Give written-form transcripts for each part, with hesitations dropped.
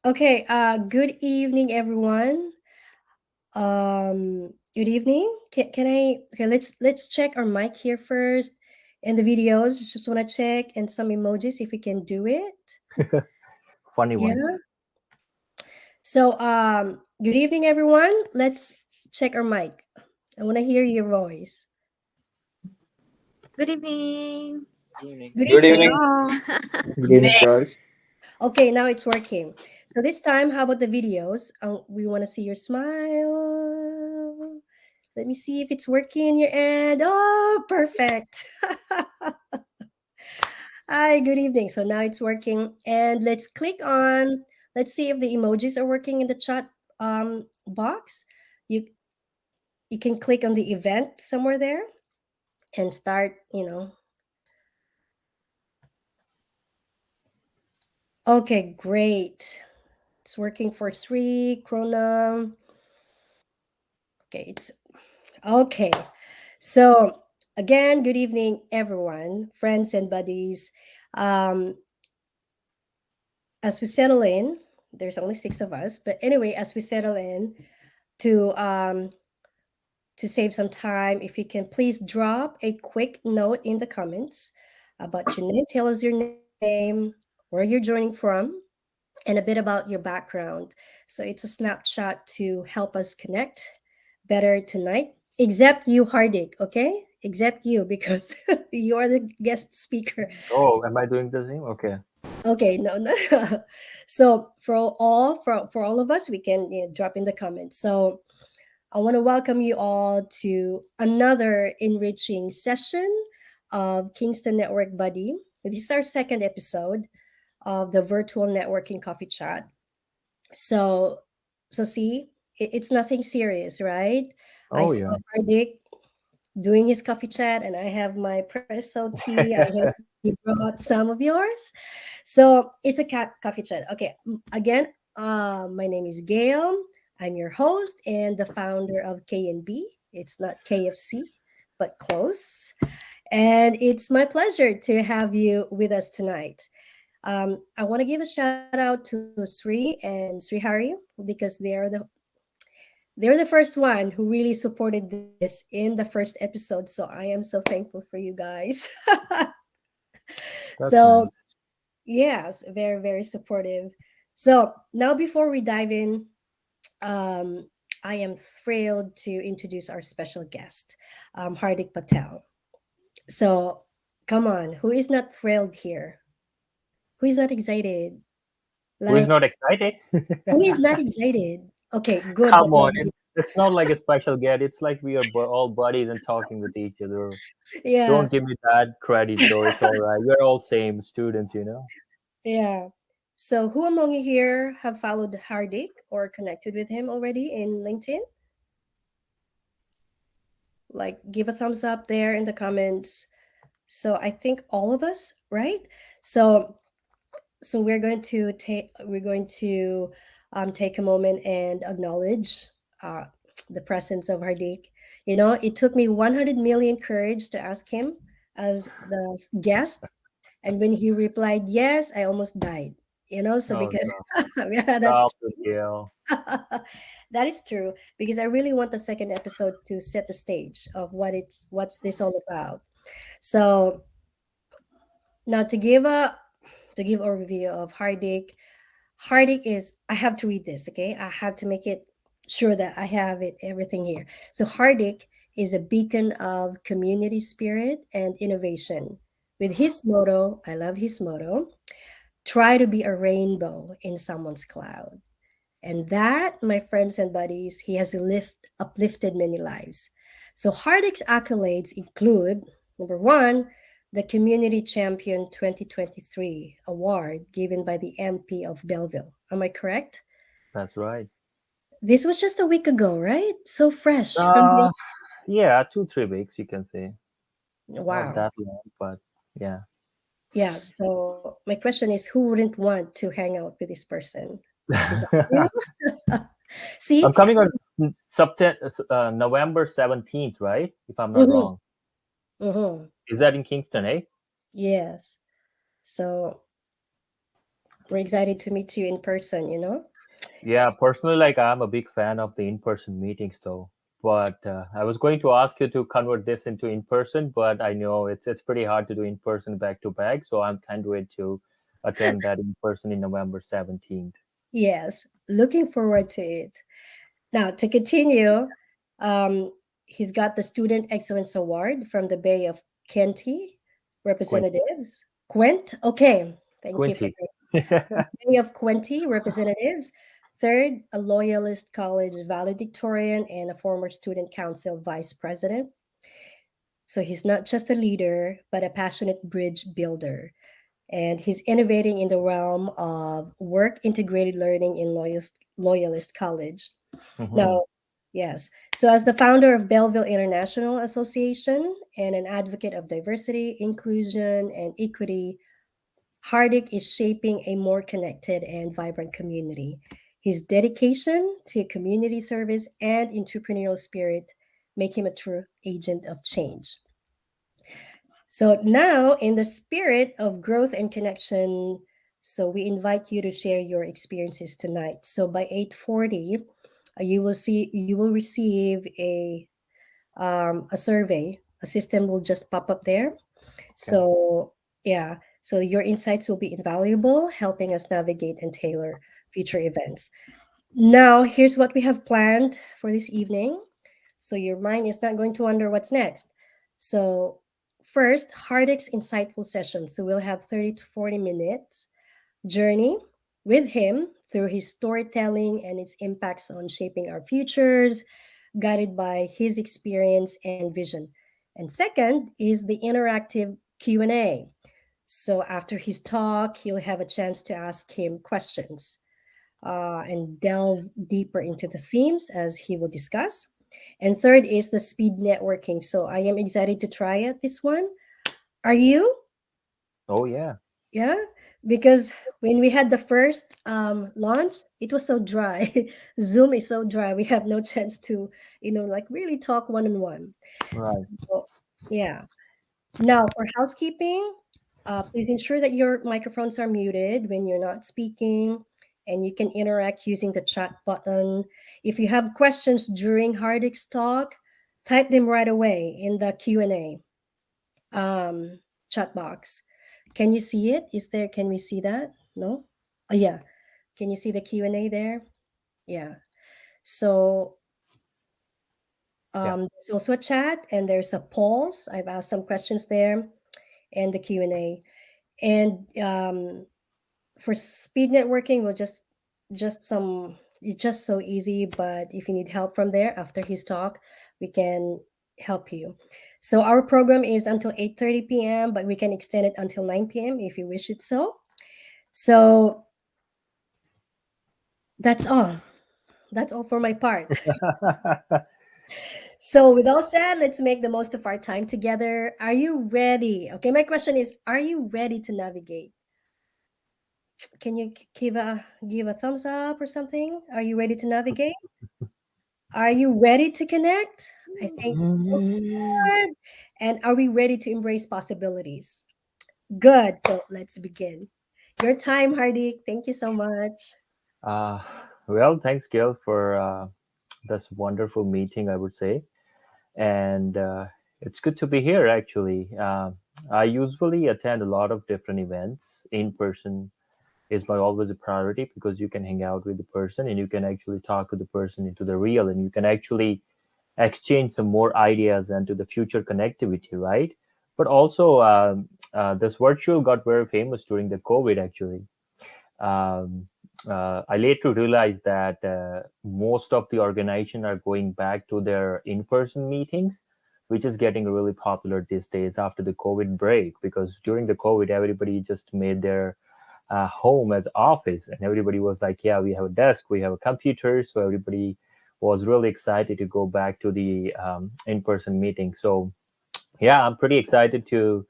Okay, good evening, everyone. Good evening. Can I okay, let's check our mic here first and the videos. Just wanna check and some emojis if we can do it. Funny ones. Yeah. So good evening, everyone. Let's check our mic. I wanna hear your voice. Good evening. Evening. Good Good evening. evening. Hello. Good evening, guys. Okay, now it's working. So this time, how about the videos? We want to see your smile. Let me see if it's working in your end. Oh, perfect. Hi, good evening. So now it's working. And let's see if the emojis are working in the chat box. You you can click on the event somewhere there and start. Okay, great. It's working for Sri, Krona. Okay, it's okay. So, again, good evening, everyone, friends and buddies. Um, as we settle in, there's only six of us, but anyway, as we settle in to um, to save some time, if you can please drop a quick note in the comments about your name. Tell us your name, where you're joining from, and a bit about your background. So it's a snapshot to help us connect better tonight. Except you, Hardik, okay? Except you, because you are the guest speaker. Oh, am I doing the same? Okay. Okay, no, no. So for all of us, we can drop in the comments. So I want to welcome you all to another enriching session of Kingston Network Buddy. This is our second episode of the virtual networking coffee chat. So, so see, it's nothing serious, right? I Oh saw yeah. Hardik doing his coffee chat, and I have my presso tea. I hope you brought some of yours. So it's a coffee chat. Okay, again, my name is Gail. I'm your host and the founder of KNB. It's not KFC, but close. And it's my pleasure to have you with us tonight. I want to give a shout out to Sri and Sri Hari because they're the first one who really supported this in the first episode. So I am so thankful for you guys. That's So nice. yes, very very supportive. So now before we dive in, um, I am thrilled to introduce our special guest, Hardik Patel. So come on, who is not thrilled here? Who is not excited? Who is Like, not excited? who is not excited? Okay, good that Come on, nobody. it's not like a special get. It's like we are all buddies and talking with each other. Yeah, Don't give me that credit though. It's all right. We're all same students. yeah. So, who among you here have followed Hardik or connected with him already in LinkedIn? Like, give a thumbs up there in the comments. So, I think all of us, right? So, so we're going to take a moment and acknowledge uh, the presence of Hardik. It took me 100 million courage to ask him as the guest, and when he replied yes, I almost died. So Oh because no, yeah, that's stop it, Gail. that is true because I really want the second episode to set the stage of what's this all about. So now to give overview of Hardik. Hardik is I have to read this, okay? I have to make it sure that I have it everything here. So Hardik is a beacon of community spirit and innovation. With his motto, I love his motto, try to be a rainbow in someone's cloud. And that, my friends and buddies, he has uplifted many lives. So Hardik's accolades include number one, the Community Champion 2023 award given by the MP of Belleville. Am I correct? That's right. This was just a week ago, right? So fresh from the Uh, yeah, 2 3 weeks you can say. Not wow. that long, but yeah. Yeah. So my question is, who wouldn't want to hang out with this person? Is that you? See? I'm coming So, on November 17th, right? If I'm not mhm, wrong. mhm, Is that in Kingston, eh? yes. So We're excited to meet you in person, you know? Yeah, personally, like I'm a big fan of the in-person meetings, though. But I was going to ask you to convert this into in-person, but I know it's pretty hard to do in-person back to back, so I'm can't wait to attend that in person in November 17th. Yes, looking forward to it. Now, to continue, um, he's got the Student Excellence Award from the Bay of Kenty Quinty. representatives. Quent? Okay, thank you for Quinty. that. Bay of Quenty representatives. Third, a Loyalist College valedictorian and a former Student Council vice president. So he's not just a leader, but a passionate bridge builder. And he's innovating in the realm of work integrated learning in Loyalist College. Hmm. Now, yes. So, as the founder of Belleville International Association and an advocate of diversity, inclusion, and equity, Hardik is shaping a more connected and vibrant community. His dedication to community service and entrepreneurial spirit make him a true agent of change. So now, in the spirit of growth and connection, so we invite you to share your experiences tonight. So by 8:40, you will receive a survey. A system will just pop up there. Okay. So yeah, so your insights will be invaluable, helping us navigate and tailor future events. Now, here's what we have planned for this evening. So your mind is not going to wonder what's next. So, first, Hardik's insightful session. So, we'll have 30 to 40 minutes journey with him through his storytelling and its impacts on shaping our futures, guided by his experience and vision. And second is the interactive Q&A. So, after his talk, you'll have a chance to ask him questions and delve deeper into the themes as he will discuss. And third is the speed networking. So I am excited to try it this one. Are you? Oh yeah. Yeah, because when we had the first launch, it was so dry. Zoom is so dry. We have no chance to, like really talk one on one. Right. So yeah. Now for housekeeping, please ensure that your microphones are muted when you're not speaking, and you can interact using the chat button. If you have questions during Hardik's talk, type them right away in the Q&A um, chat box. Can you see it? Is there? Can we see that? No. Oh yeah. Can you see the Q&A there? Yeah. So Yeah. there's also a chat and there's a polls. I've asked some questions there, and the Q&A. And for speed networking, we'll just some it's just so easy, but if you need help from there after his talk, we can help you. So our program is until 8:30 p.m., but we can extend it until 9 p.m. if you wish it so. So that's all. That's all for my part. So with all said, let's make the most of our time together. Are you ready? Okay, my question is, are you ready to navigate? Can you give a thumbs up or something? Are you ready to navigate? Are you ready to connect? I think good. And are we ready to embrace possibilities? Good. So let's begin. Your time, Hardik. Thank you so much. uh, well, thanks, Gil, for this wonderful meeting, I would say. And it's good to be here, actually. I usually attend a lot of different events. In person is my always a priority because you can hang out with the person and you can actually talk to the person into the real, and you can actually exchange some more ideas and to the future connectivity, right? But also, this virtual got very famous during the COVID, actually. um, I later realized that most of the organization are going back to their in-person meetings, which is getting really popular these days after the COVID break. Because during the COVID, everybody just made their home as office, and everybody was like, "Yeah, we have a desk, we have a computer," so everybody was really excited to go back to the in-person meeting. So yeah, I'm pretty excited to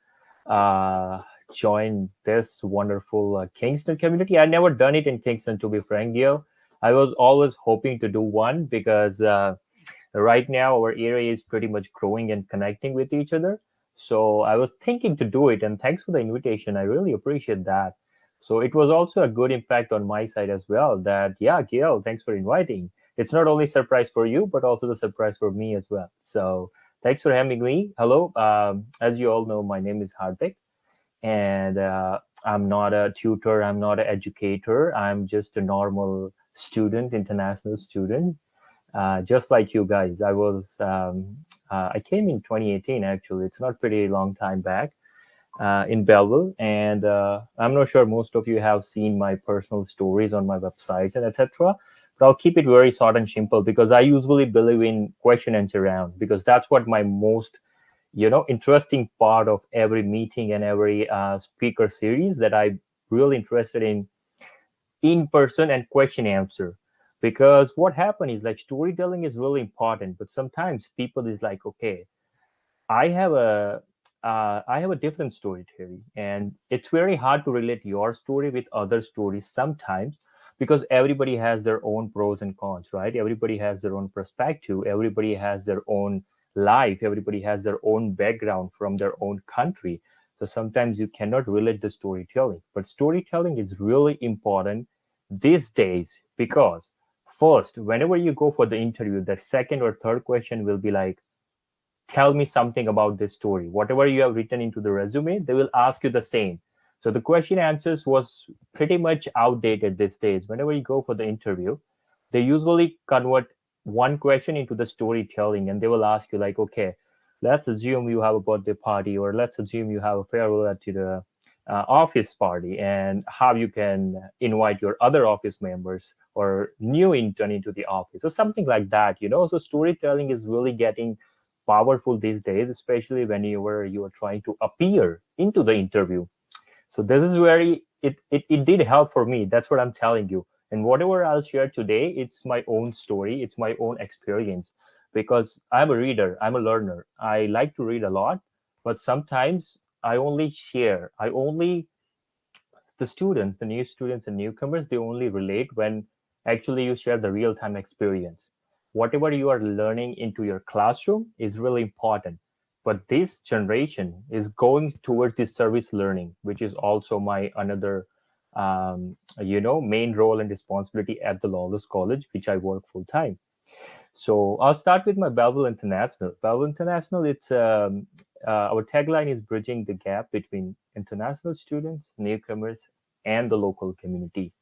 uh, join this wonderful Kingston community. I never done it in Kingston, to be frank, Gil. I was always hoping to do one because right now our area is pretty much growing and connecting with each other. So I was thinking to do it, and thanks for the invitation. I really appreciate that. So it was also a good impact on my side as well. That yeah, Gail, thanks for inviting. It's not only surprise for you, but also the surprise for me as well. So thanks for having me. Hello, as you all know, my name is Hardik, and I'm not a tutor, I'm not an educator, I'm just a normal student, international student, just like you guys. I came in 2018, actually. It's not pretty long time back, in Belleville, and I'm not sure most of you have seen my personal stories on my websites and etc. But I'll keep it very short and simple because I usually believe in question answer round, because that's what my most interesting part of every meeting and every speaker series, that I really interested in person and question answer. Because what happened is, like, storytelling is really important, but sometimes people is like, okay, I have a different story, Terry, and it's very hard to relate your story with other stories sometimes, because everybody has their own pros and cons, right? Everybody has their own perspective. Everybody has their own life. Everybody has their own background from their own country. So sometimes you cannot relate the storytelling, but storytelling is really important these days, because first, whenever you go for the interview, the second or third question will be like, tell me something about this story. Whatever you have written into the resume, they will ask you the same. So the question answers was pretty much outdated these days. Whenever you go for the interview, they usually convert one question into the storytelling, and they will ask you like, okay, let's assume you have a birthday party, or let's assume you have a farewell to the office party, and how you can invite your other office members or new intern into the office, or something like that. So storytelling is really getting powerful these days, especially when you are trying to appear into the interview. So this is where it did help for me. That's what I'm telling you. And whatever I'll share today, it's my own story, it's my own experience, because I'm a reader, I'm a learner. I like to read a lot, but sometimes I only the students, the new students and newcomers, they only relate when actually you share the real time experience. Whatever you are learning into your classroom is really important. But this generation is going towards this service learning, which is also my another, main role and responsibility at the Lawless College, which I work full time. So I'll start with my Belleville International. Belleville International, our tagline is bridging the gap between international students, newcomers, and the local community.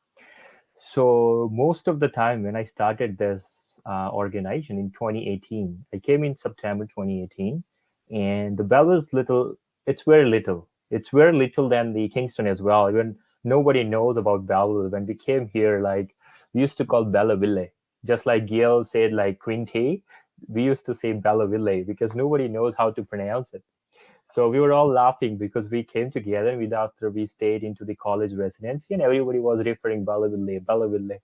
So most of the time when I started this organization in 2018, I came in September 2018, and the Belleville is little. It's very little. It's very little than the Kingston as well. Even nobody knows about Belleville. When we came here, like, we used to call Belleville, just like Gail said, like Quinte, we used to say Belleville because nobody knows how to pronounce it. So we were all laughing because we came together, and after we stayed into the college residency, and everybody was referring Belleville, Belleville.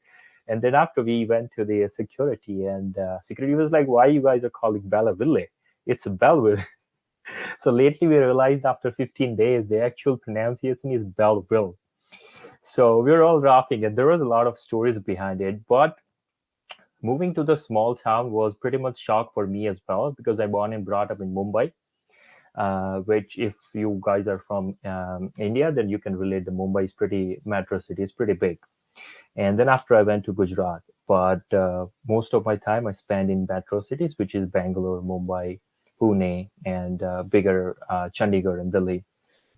And then after we went to the security, and security was like, why you guys are calling Belleville? It's Belleville. So lately we realized after 15 days, the actual pronunciation is Belleville. So we were all laughing, and there was a lot of stories behind it. But moving to the small town was pretty much shock for me as well, because I born and brought up in Mumbai, which, if you guys are from India, then you can relate. The Mumbai is pretty metro city, is pretty big. And then after I went to Gujarat, but most of my time I spent in metro cities, which is Bangalore, Mumbai, Pune, and bigger Chandigarh and Delhi.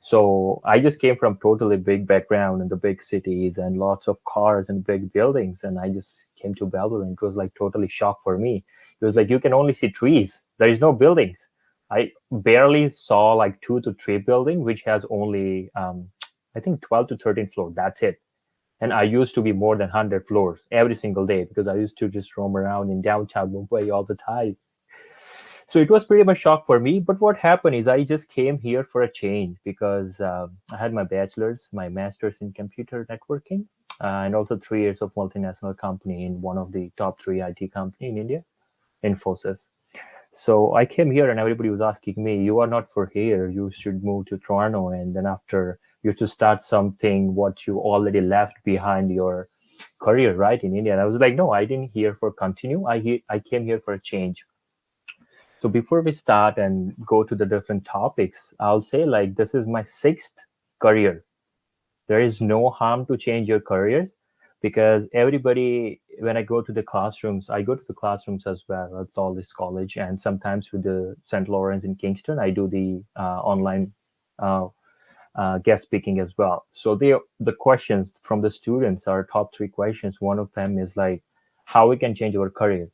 So I just came from totally big background in the big cities and lots of cars and big buildings, and I just came to Bangalore, and it was like totally shock for me. It was like you can only see trees. There is no buildings. I barely saw like 2 to 3 buildings, which has only I think 12 to 13 floors. That's it. And I used to be more than 100 floors every single day, because I used to just roam around in downtown Mumbai all the time. So it was pretty much shock for me. But what happened is I just came here for a change, because I had my bachelor's, my master's in computer networking, and also 3 years of multinational company in one of the top three IT company in India, Infosys. So I came here, and everybody was asking me, you are not for here. You should move to Toronto. And then after, you have to start something what you already left behind your career, right, in India. And I was like, no, I didn't here for continue. I came here for a change. So before we start and go to the different topics, I'll say, like, this is my sixth career. There is no harm to change your careers because everybody, when I go to the classrooms, I go to the classrooms as well at all this college, and sometimes with the St. Lawrence in Kingston, I do the online uh, guest speaking as well. So the questions from the students are top three questions. One of them is like how we can change our career,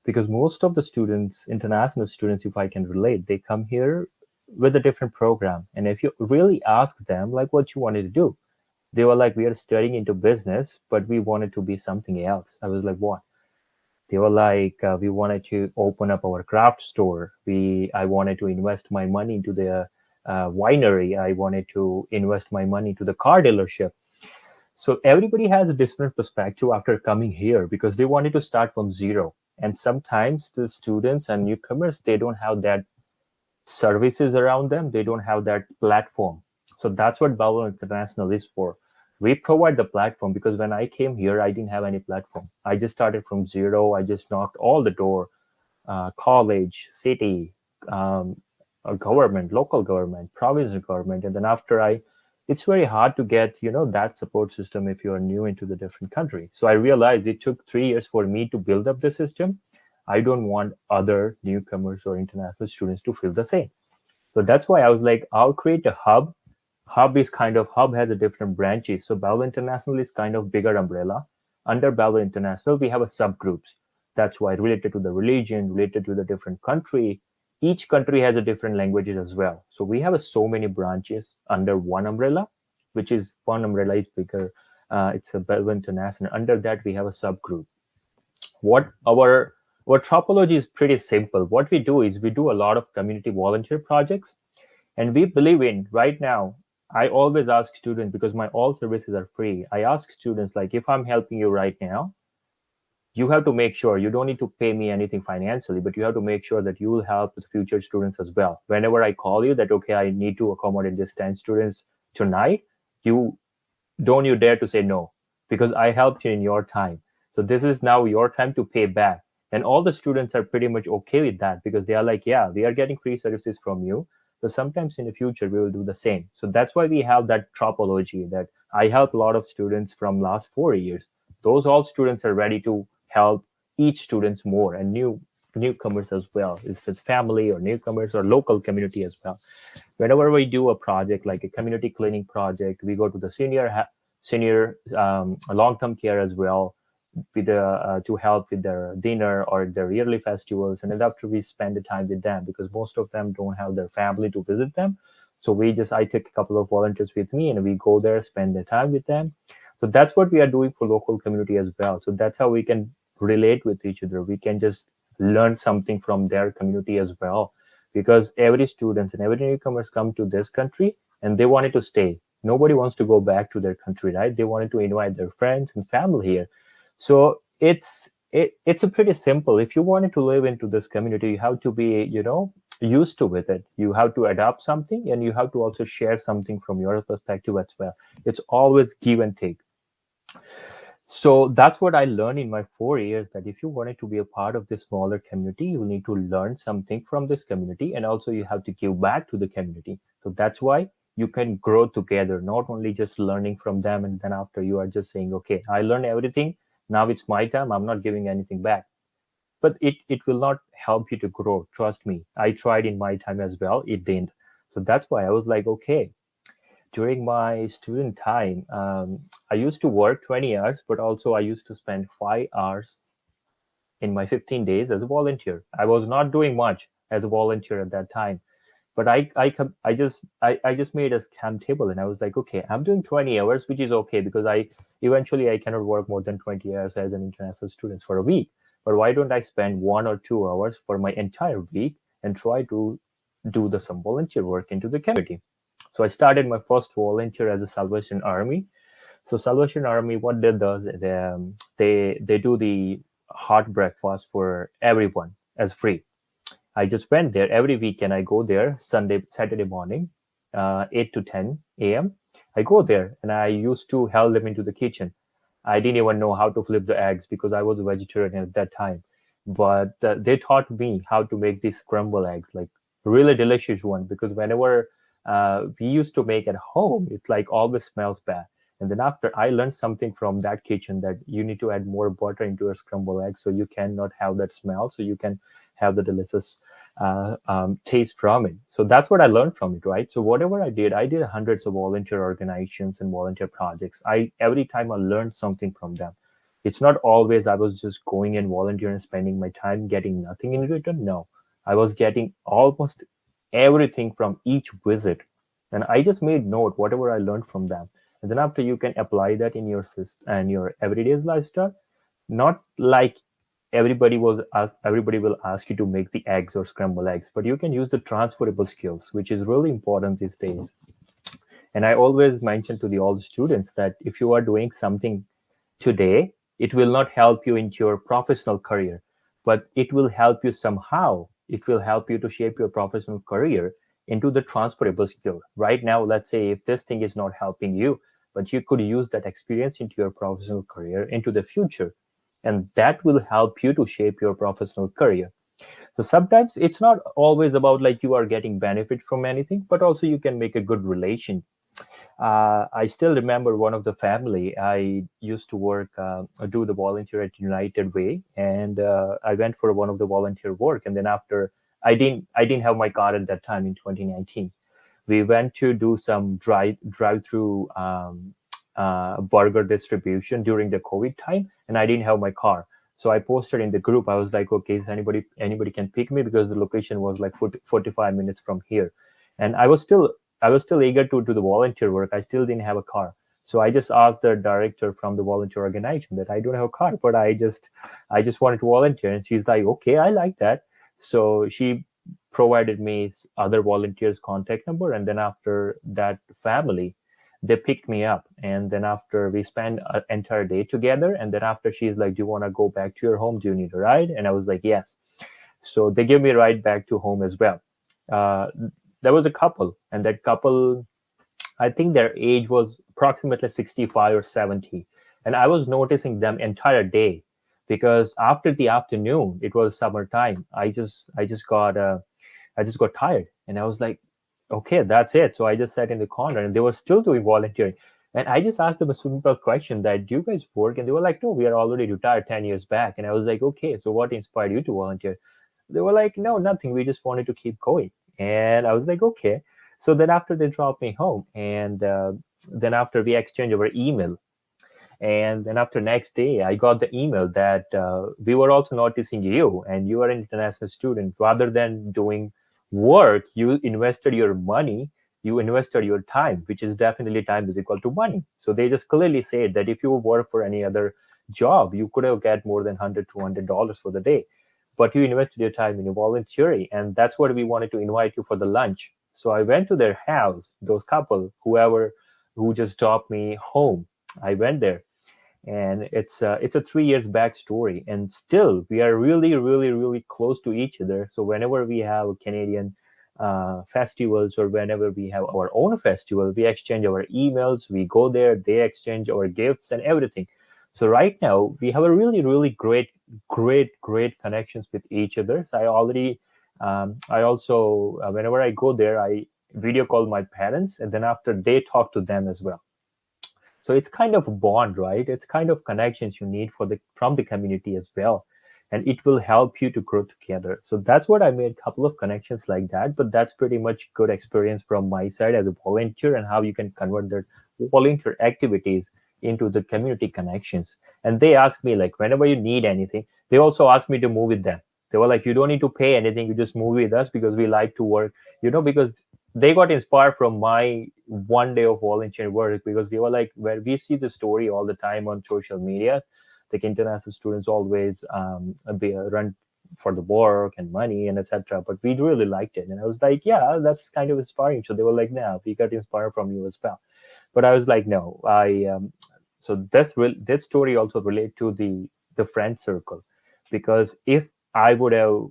because most of the students, international students, if I can relate, they come here with a different program. And if you really ask them like what you wanted to do, they were like, we are studying into business, but we wanted to be something else. I was like, what? They were like, we wanted to open up our craft store. I wanted to invest my money into the winery. I wanted to invest my money to the car dealership. So everybody has a different perspective after coming here because they wanted to start from zero. And sometimes the students and newcomers, they don't have that services around them. They don't have that platform. So that's what Bubble International is for. We provide the platform because when I came here, I didn't have any platform. I just started from zero. I just knocked all the door, college, city, um, government, local government, provincial government, and then after it's very hard to get that support system if you are new into the different country. So I realized it took 3 years for me to build up the system. I don't want other newcomers or international students to feel the same. So that's why I was like, I'll create a hub. Hub has a different branches. So Bell International is kind of bigger umbrella. Under Bell International, we have a subgroups. That's why related to the religion, related to the different country. Each country has a different languages as well. So we have so many branches under one umbrella, which is one umbrella is bigger. It's a Bell International. Under that, we have a subgroup. What our topology is pretty simple. What we do is we do a lot of community volunteer projects, and we believe in right now. I always ask students, because my all services are free, I ask students like, if I'm helping you right now, you have to make sure you don't need to pay me anything financially, but you have to make sure that you will help with future students as well. Whenever I call you that, okay, I need to accommodate this 10 students tonight, you don't you dare to say no, because I helped you in your time. So this is now your time to pay back. And all the students are pretty much okay with that because they are like, yeah, we are getting free services from you. So sometimes in the future we will do the same. So that's why we have that topology that I help a lot of students from last 4 years. Those all students are ready to help each students more, and newcomers as well. If it's family or newcomers or local community as well. Whenever we do a project like a community cleaning project, we go to the senior long-term care as well, with to help with their dinner or their yearly festivals, and then after we spend the time with them because most of them don't have their family to visit them. So I take a couple of volunteers with me and we go there, spend the time with them. So that's what we are doing for local community as well. So that's how we can relate with each other. We can just learn something from their community as well, because every students and every newcomers come to this country and they wanted to stay. Nobody wants to go back to their country, right? They wanted to invite their friends and family here. So it's a pretty simple. If you wanted to live into this community, you have to be used to with it. You have to adapt something, and you have to also share something from your perspective as well. It's always give and take. So that's what I learned in my 4 years, that if you wanted to be a part of this smaller community, you need to learn something from this community, and also you have to give back to the community. So that's why you can grow together, not only just learning from them and then after you are just saying, okay, I learned everything, now it's my time, I'm not giving anything back. But it will not help you to grow. Trust me. I tried in my time as well. It didn't. So that's why I was like, okay, during my student time, I used to work 20 hours, but also I used to spend 5 hours in my 15 days as a volunteer. I was not doing much as a volunteer at that time, but I just made a timetable and I was like, okay, I'm doing 20 hours, which is okay because I cannot work more than 20 hours as an international student for a week. But why don't I spend 1 or 2 hours for my entire week and try to do some volunteer work into the community? So I started my first volunteer as a Salvation Army. So Salvation Army, what they does, they do the hot breakfast for everyone as free. I just went there every weekend. I go there Saturday morning, 8 to 10 a.m. I go there and I used to help them into the kitchen. I didn't even know how to flip the eggs because I was a vegetarian at that time. But they taught me how to make these scrambled eggs, like really delicious one. Because whenever we used to make at home, it's like always smells bad. And then after, I learned something from that kitchen that you need to add more butter into your scrambled eggs so you cannot have that smell, so you can have the delicious taste from it. So that's what I learned from it, right? So whatever I did hundreds of volunteer organizations and volunteer projects. I every time I learned something from them. It's not always I was just going and volunteering and spending my time getting nothing in return. No, I was getting almost everything from each visit, and I just made note whatever I learned from them. And then after, you can apply that in your system and your everyday lifestyle. Not like everybody will ask you to make the eggs or scramble eggs, but you can use the transferable skills, which is really important these days. And I always mention to the all the students that if you are doing something today, it will not help you into your professional career, but it will help you somehow. It will help you to shape your professional career into the transferable skill. Right now, let's say if this thing is not helping you, but you could use that experience into your professional career into the future, and that will help you to shape your professional career. So sometimes it's not always about like you are getting benefit from anything, but also you can make a good relation. I still remember one of the family. I used to work, do the volunteer at United Way, and I went for one of the volunteer work. And then after, I didn't have my car at that time in 2019. We went to do some drive through burger distribution during the COVID time, and I didn't have my car. So I posted in the group. I was like, okay, is anybody can pick me, because the location was like 45 minutes from here, and I was still eager to do the volunteer work. I still didn't have a car. So I just asked the director from the volunteer organization that I don't have a car, but I just wanted to volunteer. And she's like, okay, I like that. So she provided me other volunteers' contact number. And then after that family, they picked me up. And then after, we spent an entire day together. And then after, she's like, do you want to go back to your home? Do you need a ride? And I was like, yes. So they gave me a ride back to home as well. Uh, there was a couple, and that couple, I think their age was approximately 65 or 70. And I was noticing them entire day, because after the afternoon, it was summertime. I just got tired, and I was like, okay, that's it. So I just sat in the corner, and they were still doing volunteering. And I just asked them a simple question that, do you guys work? And they were like, no, we are already retired 10 years back. And I was like, okay, so what inspired you to volunteer? They were like, no, nothing. We just wanted to keep going. And I was like, okay. So then after, they dropped me home, and then after, we exchanged our email. And then after next day, I got the email that we were also noticing you, and you are an international student. Rather than doing work, you invested your money, you invested your time, which is definitely time is equal to money. So they just clearly said that if you work for any other job, you could have get more than $100 $200 for the day, but you invested your time in volunteering, and that's what we wanted to invite you for the lunch. So I went to their house, those couple, whoever who just dropped me home. I went there, and it's a 3 years back story, and still we are really really really close to each other. So whenever we have Canadian festivals, or whenever we have our own festival, we exchange our emails, we go there, they exchange our gifts and everything. So right now we have a really really great connections with each other. So I also whenever I go there, I video call my parents, and then after, they talk to them as well. So it's kind of a bond, right? It's kind of connections you need for the from the community as well, and it will help you to grow together. So that's what I made, a couple of connections like that. But that's pretty much good experience from my side as a volunteer, and how you can convert their volunteer activities into the community connections. And they ask me, like, whenever you need anything, they also ask me to move with them. They were like, you don't need to pay anything, you just move with us, because we like to work, because they got inspired from my one day of volunteer work, because they were like, where we see the story all the time on social media, like international students always run for the work and money and etc. But we really liked it, and I was like, yeah, that's kind of inspiring. So they were like, no, we got inspired from you as well. But I was like, no, so this story also relate to the friend circle, because if I would have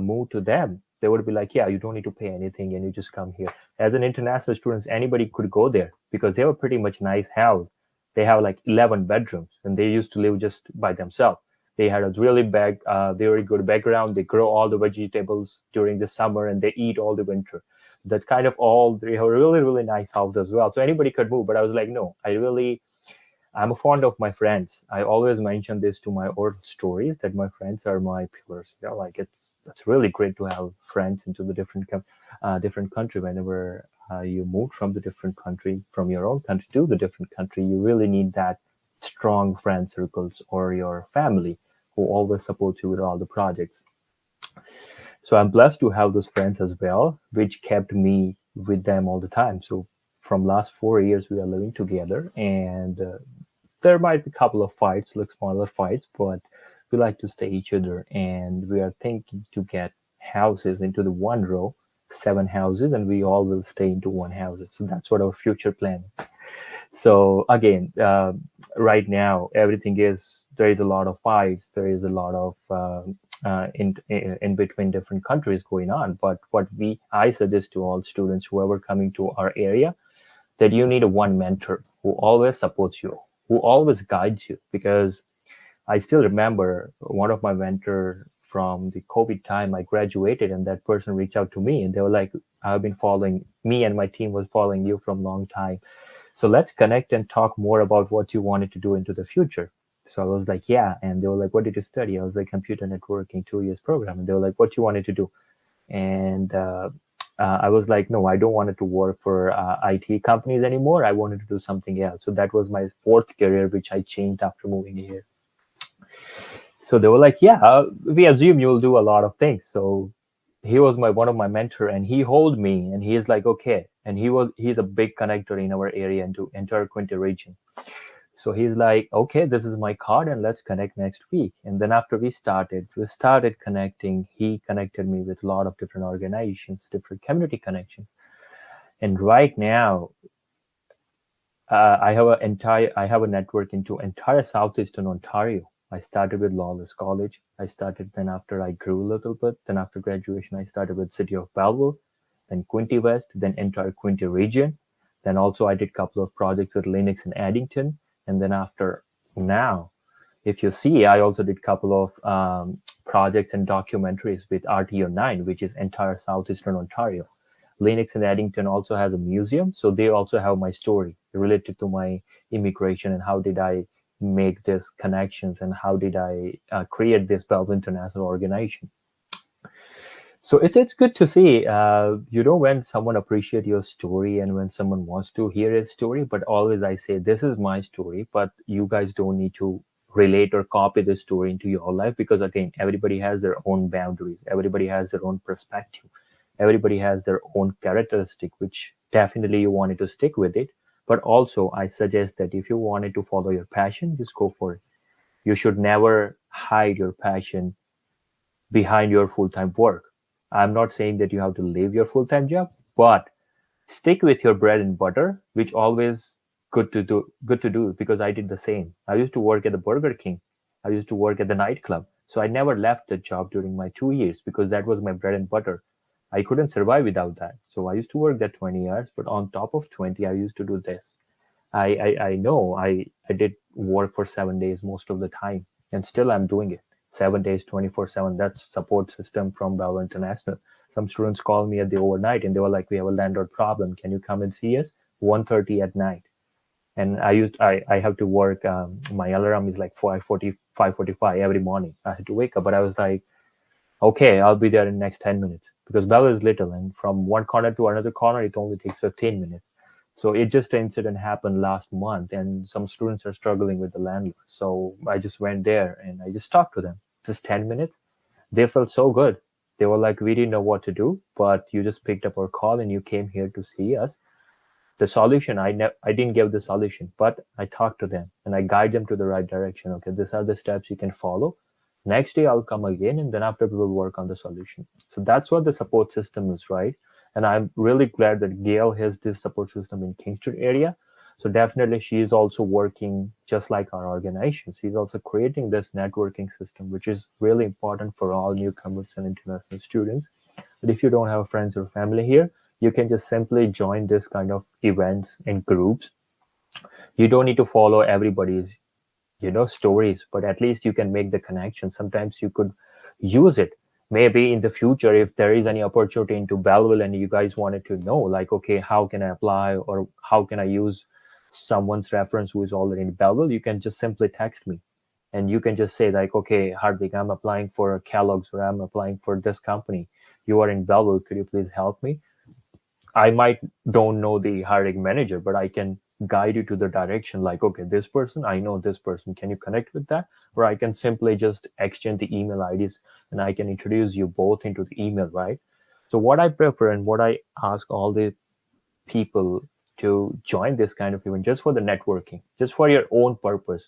moved to them, they would be like, yeah, you don't need to pay anything, and you just come here. As an international students, anybody could go there, because they have a pretty much nice house. They have like 11 bedrooms, and they used to live just by themselves. They had a really very good background. They grow all the vegetables during the summer, and they eat all the winter. That's kind of all. They have a really, really nice house as well. So anybody could move. But I was like, no, I'm fond of my friends. I always mention this to my old stories that my friends are my pillars. Like it's really great to have friends into the different country. Whenever you move from the different country, from your own country to the different country, you really need that strong friend circles or your family who always support you with all the projects. So I'm blessed to have those friends as well, which kept me with them all the time. So from last 4 years we are living together, and there might be a couple of fights, like smaller fights, but we like to stay each other, and we are thinking to get houses into the one row, 7 houses, and we all will stay into one house. So that's what our future plan is. So again, right now everything is there is a lot of fights, there is a lot of in between different countries going on. But what we I suggest to all students, whoever coming to our area, that you need a one mentor who always supports you, who always guides you. Because I still remember one of my mentor from the COVID time. I graduated, and that person reached out to me, and they were like, "I've been following me and my team was following you from a long time. So let's connect and talk more about what you wanted to do into the future." So I was like, "Yeah," and they were like, "What did you study?" I was like, "Computer networking, 2 years program." And they were like, "What you wanted to do?" And I was like, no, I don't want to work for IT companies anymore. I wanted to do something else. So that was my fourth career, which I changed after moving here. So they were like, yeah, we assume you'll do a lot of things. So he was my one of my mentor, and he hold me, and he is like, okay. And he's a big connector in our area into entire Quinte region. So he's like, okay, this is my card, and let's connect next week. And then after we started connecting. He connected me with a lot of different organizations, different community connections. And right now, I have a network into entire southeastern Ontario. I started with Lawless College. I started then after I grew a little bit. Then after graduation, I started with City of Belleville, then Quinte West, then entire Quinte region. Then also I did a couple of projects with Linux in Addington. And then after now, if you see, I also did a couple of projects and documentaries with RTO9, which is entire southeastern Ontario. Linux in Addington also has a museum, so they also have my story related to my immigration and how did I make these connections and how did I create this Bell International organization. So it's good to see, when someone appreciate your story and when someone wants to hear his story. But always I say, this is my story, but you guys don't need to relate or copy the story into your life, because again, everybody has their own boundaries, everybody has their own perspective, everybody has their own characteristic, which definitely you wanted to stick with it. But also, I suggest that if you wanted to follow your passion, just go for it. You should never hide your passion behind your full-time work. I'm not saying that you have to leave your full-time job, but stick with your bread and butter, which always good to do, because I did the same. I used to work at the Burger King. I used to work at the nightclub. So I never left the job during my 2 years because that was my bread and butter. I couldn't survive without that. So I used to work that 20 hours, but on top of 20, I used to do this. I know I did work for 7 days most of the time, and still I'm doing it 7 days, 24/7. That's support system from Bell International. Some students call me at the overnight and they were like, "We have a landlord problem. Can you come and see us?" 1:30 at night. And I have to work. My alarm is like 5:40, 5:45 every morning. I had to wake up, but I was like, okay, I'll be there in the next 10 minutes because Bell is little, and from one corner to another corner, it only takes 15 minutes. So it just an incident happened last month, and some students are struggling with the landlord. So I just went there and I just talked to them, just 10 minutes. They felt so good. They were like, "We didn't know what to do, but you just picked up our call and you came here to see us." The solution, I didn't give the solution, but I talked to them and I guide them to the right direction. Okay, these are the steps you can follow. Next day I'll come again, and then after we will work on the solution. So that's what the support system is, right? And I'm really glad that Gail has this support system in Kingston area. So definitely she is also working just like our organization. She's also creating this networking system, which is really important for all newcomers and international students. But if you don't have friends or family here, you can just simply join this kind of events and groups. You don't need to follow everybody's stories, but at least you can make the connection. Sometimes you could use it maybe in the future, if there is any opportunity into Belleville and you guys wanted to know, like, okay, how can I apply or how can I use someone's reference who is already in Belleville, you can just simply text me and you can just say like, okay, Hardik, I'm applying for Kellogg's or I'm applying for this company. You are in Belleville. Could you please help me? I might don't know the hiring manager, but I can guide you to the direction like, okay, this person, I know this person. Can you connect with that? Or I can simply just exchange the email IDs and I can introduce you both into the email, right? So what I prefer and what I ask all the people to join this kind of event just for the networking, just for your own purpose.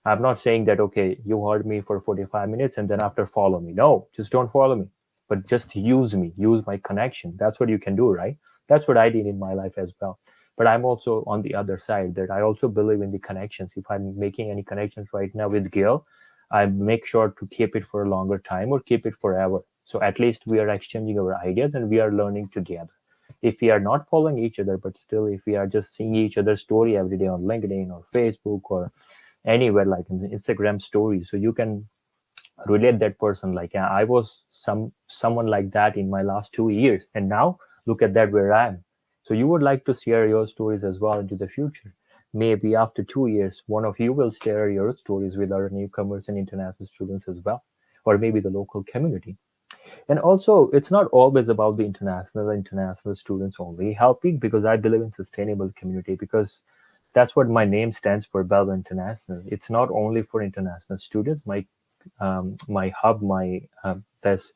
I'm not saying that, okay, you heard me for 45 minutes and then after follow me. No, just don't follow me, but just use me, use my connection. That's what you can do, right? That's what I did in my life as well. But I'm also on the other side that I also believe in the connections. If I'm making any connections right now with Gail, I make sure to keep it for a longer time or keep it forever. So at least we are exchanging our ideas and we are learning together. If we are not following each other, but still if we are just seeing each other's story every day on LinkedIn or Facebook or anywhere like in the Instagram story, so you can relate that person like, yeah, I was someone like that in my last 2 years and now look at that where I am. So you would like to share your stories as well into the future. Maybe after 2 years one of you will share your stories with our newcomers and international students as well, or maybe the local community. And also, it's not always about the international students only helping, because I believe in sustainable community, because that's what my name stands for, Belva International. It's not only for international students. My hub, my this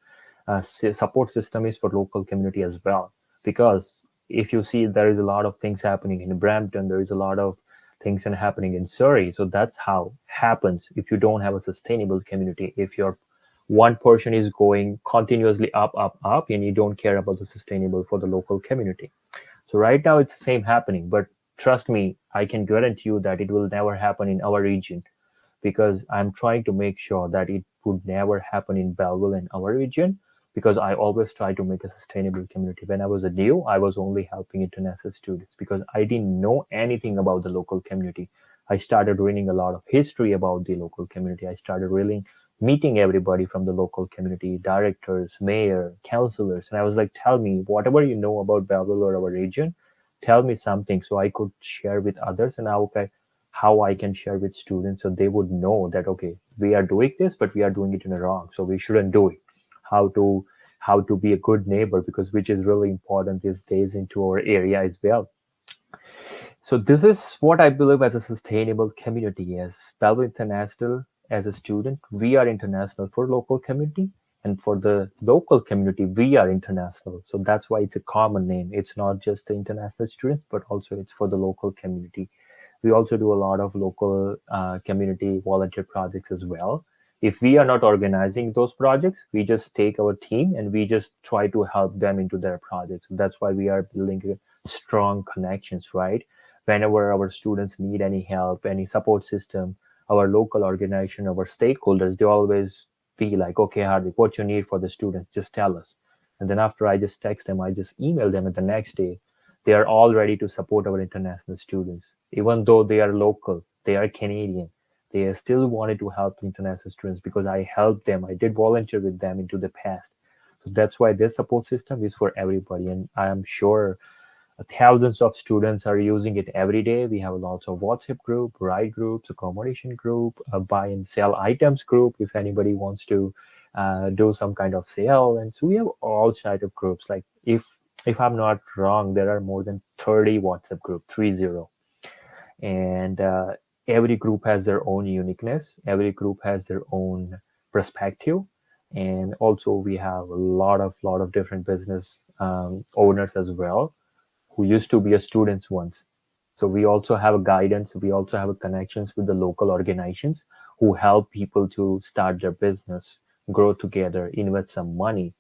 support system is for local community as well. Because if you see, there is a lot of things happening in Brampton, there is a lot of things and happening in Surrey. So that's how happens if you don't have a sustainable community. If your one portion is going continuously up, up, up, and you don't care about the sustainable for the local community. So right now it's the same happening, but trust me, I can guarantee you that it will never happen in our region, because I'm trying to make sure that it would never happen in Belleville in our region, because I always try to make a sustainable community. When I was a new, I was only helping international students because I didn't know anything about the local community. I started reading a lot of history about the local community. I started really meeting everybody from the local community, directors, mayor, councillors, and I was like, tell me whatever you know about Belleville or our region, tell me something so I could share with others, and how I can share with students so they would know that, okay, we are doing this, but we are doing it in a wrong, so we shouldn't do it. How to how to be a good neighbor, because which is really important these days into our area as well. So this is what I believe as a sustainable community. As Bellevue International, as a student, we are international for local community, and for the local community, we are international. So that's why it's a common name. It's not just the international students, but also it's for the local community. We also do a lot of local community volunteer projects as well. If we are not organizing those projects, we just take our team and we just try to help them into their projects. That's why we are building strong connections, right? Whenever our students need any help, any support system, our local organization, our stakeholders, they always be like, okay, Hardik, what you need for the students, just tell us. And then after I just text them, I just email them, and the next day they are all ready to support our international students. Even though they are local, they are Canadian, they still wanted to help international students because I helped them. I did volunteer with them into the past. So that's why this support system is for everybody. And I am sure thousands of students are using it every day. We have lots of WhatsApp group, ride groups, accommodation group, a buy and sell items group if anybody wants to do some kind of sale. And so we have all side of groups. Like if I'm not wrong, there are more than 30 WhatsApp group, 30, and every group has their own uniqueness. Every group has their own perspective, and also we have a lot of different business owners as well who used to be a students once. So we also have a guidance. We also have a connections with the local organizations who help people to start their business, grow together, invest some money.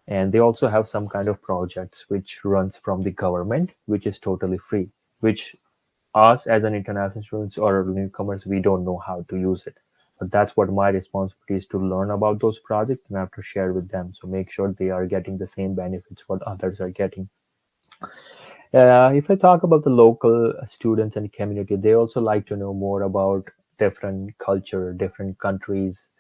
And they also have some kind of projects which runs from the government, which is totally free, which us as an international students or newcomers, we don't know how to use it. But that's what my responsibility is, to learn about those projects and have to share with them. So make sure they are getting the same benefits what others are getting. If I talk about the local students and community, they also like to know more about different culture, different countries,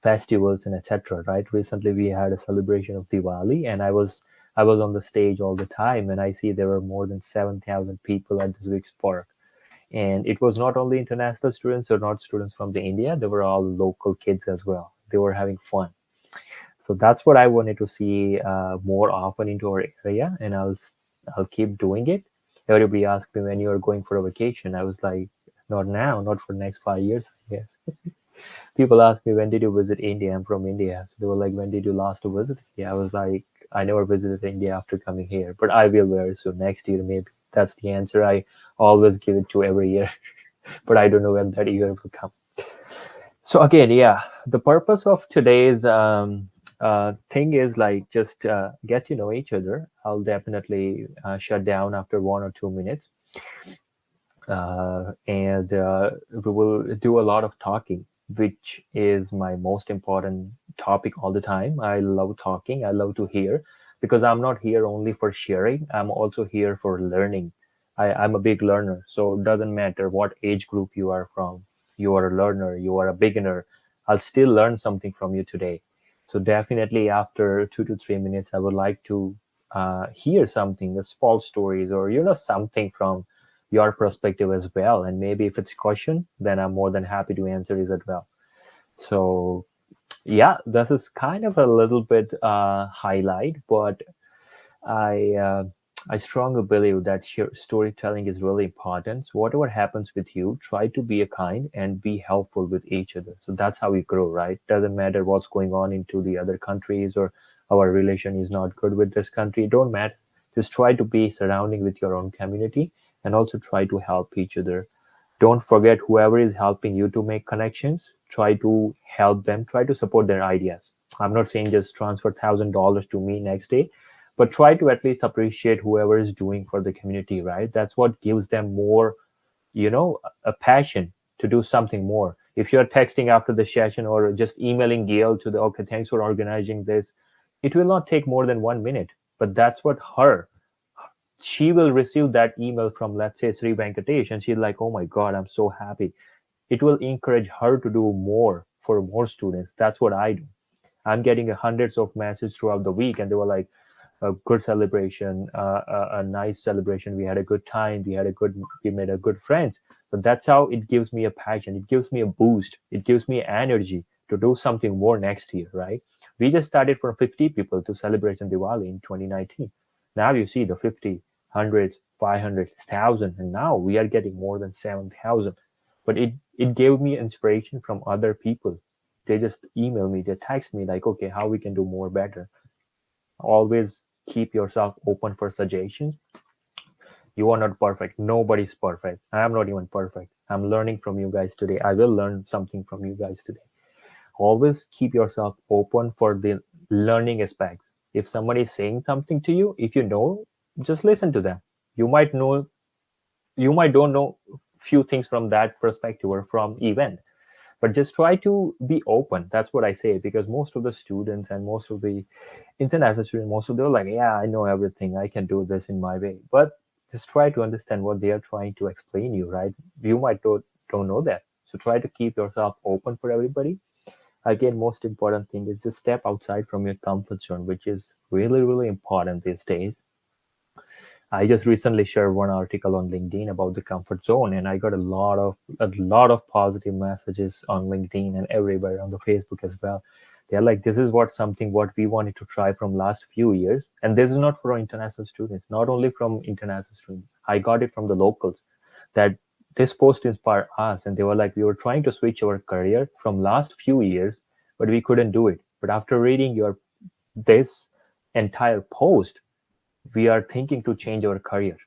festivals and etc. Right? Recently we had a celebration of Diwali, and I was on the stage all the time, and I see there were more than 7,000 people at this week's park. And it was not only international students or not students from the India; they were all local kids as well. They were having fun. So that's what I wanted to see more often into our area, and I'll keep doing it. Everybody asked me when you are going for a vacation. I was like, not now, not for the next 5 years. Yeah. People ask me when did you visit India? I'm from India, so they were like, when did you last visit? Yeah, I was like, I never visited India after coming here, but I will very soon, next year maybe. That's the answer I always give it to every year, but I don't know when that year will come. So again, yeah, the purpose of today's thing is like just get to know each other. I'll definitely shut down after 1 or 2 minutes, and we will do a lot of talking, which is my most important topic all the time. I love talking. I love to hear because I'm not here only for sharing. I'm also here for learning. I'm a big learner, so it doesn't matter what age group you are from. You are a learner. You are a beginner. I'll still learn something from you today. So definitely after 2 to 3 minutes, I would like to hear something, the small stories, or something from your perspective as well. And maybe if it's a question, then I'm more than happy to answer it as well. So yeah, this is kind of a little bit highlight, but I uh, I strongly believe that storytelling is really important. So whatever happens with you, try to be a kind and be helpful with each other. So that's how we grow, right? Doesn't matter what's going on into the other countries or our relation is not good with this country. It don't matter. Just try to be surrounding with your own community and also try to help each other. Don't forget whoever is helping you to make connections, try to help them, try to support their ideas. I'm not saying just transfer $1,000 to me next day, but try to at least appreciate whoever is doing for the community, right? That's what gives them more, a passion to do something more. If you're texting after the session or just emailing Gail to the, okay, thanks for organizing this, it will not take more than 1 minute. But that's what she will receive that email from, let's say, Sri Venkatesh, and she's like, oh my God, I'm so happy. It will encourage her to do more for more students. That's what I do. I'm getting hundreds of messages throughout the week, and they were like, a good celebration, a nice celebration. We had a good time. We made a good friends. But that's how it gives me a passion. It gives me a boost. It gives me energy to do something more next year, right? We just started from 50 people to celebrate in Diwali in 2019. Now you see the 50, hundreds, 500, 1,000, and now we are getting more than 7,000. But it gave me inspiration from other people. They just email me, they text me like, okay, how we can do more better. Always keep yourself open for suggestions. You are not perfect. Nobody's perfect. I am not even perfect. I'm learning from you guys today. I will learn something from you guys today. Always keep yourself open for the learning aspects. If somebody is saying something to you, if you know, just listen to them. You might know, you might don't know few things from that perspective or from event, but just try to be open. That's what I say, because most of the students and most of the international students, most of them are like, yeah, I know everything, I can do this in my way. But just try to understand what they are trying to explain you, right? You might don't know that. So try to keep yourself open for everybody. Again, most important thing is just step outside from your comfort zone, which is really, really important these days. I just recently shared one article on LinkedIn about the comfort zone, and I got a lot of positive messages on LinkedIn and everywhere on the Facebook as well. They're like, this is what we wanted to try from last few years, and this is not for international students, not only from international students. I got it from the locals that this post inspired us, and they were like, we were trying to switch our career from last few years, but we couldn't do it. But after reading your this entire post, we are thinking to change our career.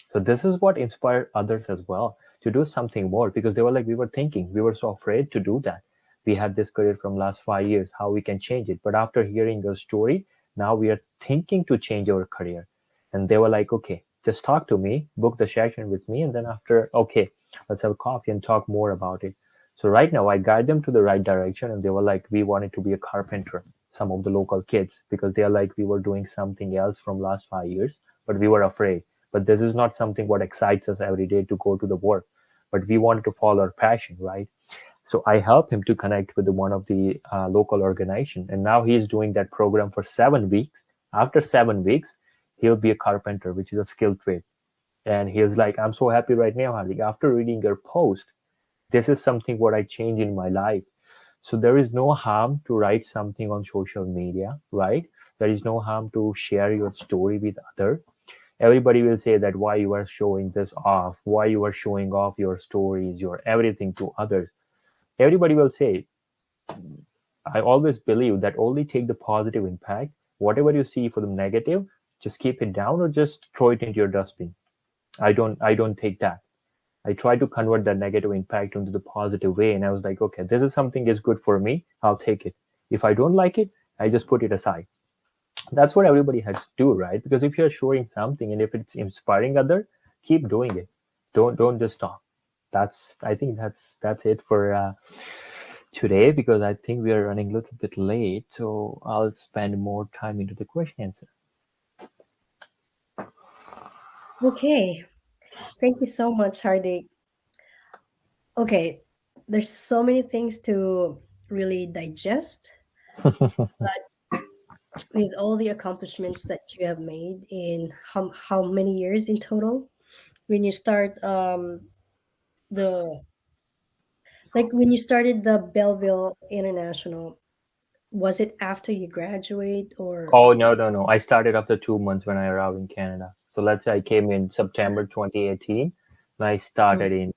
So this is what inspired others as well to do something more, because they were like, we were thinking, we were so afraid to do that. We had this career from last 5 years, how we can change it. But after hearing your story, now we are thinking to change our career. And they were like, okay, just talk to me, book the session with me. And then after, okay, let's have a coffee and talk more about it. So right now I guide them to the right direction. And they were like, we wanted to be a carpenter, some of the local kids, because they are like, we were doing something else from last 5 years, but we were afraid. But this is not something what excites us every day to go to the work, but we wanted to follow our passion, right? So I help him to connect with one of the local organization, and now he's doing that program for 7 weeks. After 7 weeks, he'll be a carpenter, which is a skilled trade. And he was like, "I'm so happy right now, Hardik. After reading your post, this is something what I changed in my life." So there is no harm to write something on social media, right? There is no harm to share your story with other. Everybody will say that why you are showing this off, why you are showing off your stories, your everything to others. Everybody will say, I always believe that only take the positive impact. Whatever you see for the negative, just keep it down or just throw it into your dustbin. I don't take that. I try to convert that negative impact into the positive way. And I was like, okay, this is something is good for me. I'll take it. If I don't like it, I just put it aside. That's what everybody has to do, right? Because if you're showing something and if it's inspiring other, keep doing it. Don't just stop. I think that's it for today, because I think we are running a little bit late. So I'll spend more time into the question answer. Okay. Thank you so much, Hardik. Okay. There's so many things to really digest, but with all the accomplishments that you have made in how many years in total? When you start the like when you started the Belleville International, was it after you graduate or Oh, no, no, no. I started after 2 months when I arrived in Canada. So let's say I came in September 2018, and I mm, started in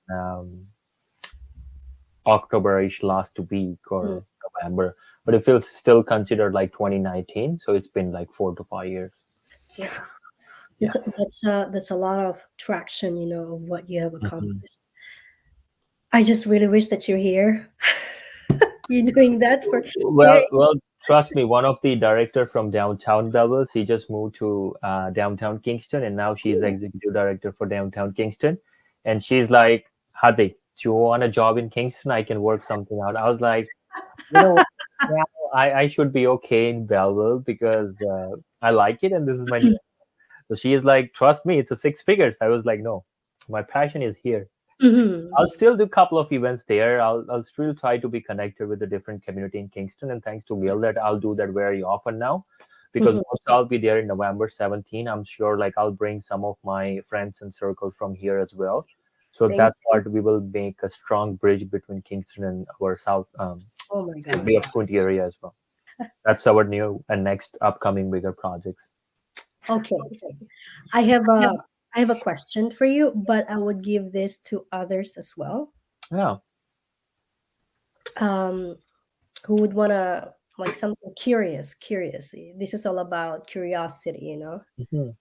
October-ish last week mm, or November. But it feels still considered like 2019. So it's been like 4 to 5 years. yeah. Yeah. That's a lot of traction, of what you have Mhm. accomplished. I just really wish that you're here. You're doing that for here. Well, trust me. One of the director from downtown Belleville, he just moved to downtown Kingston, and now she's executive director for downtown Kingston. And she's like, "Hadi, do you want a job in Kingston? I can work something out." I was like, you know, now I should be okay in Belleville because I like it and this is my new. So she is like, "Trust me, it's a six figures." I was like, "No, my passion is here." Mhm. I'll still do a couple of events there. I'll still try to be connected with the different community in Kingston, and thanks to Will that I'll do that very often now, because Mhm. once I'll be there in November 17, I'm sure like I'll bring some of my friends and circles from here as well. So Thank that's you. what we will make a strong bridge between Kingston and our South Oh my God. Bay of Quinte area as well. That's our new and next upcoming bigger projects. Okay. I have a I have a question for you, but I would give this to others as well. Yeah. Um, who would wanna like something curious. This is all about curiosity. Mhm.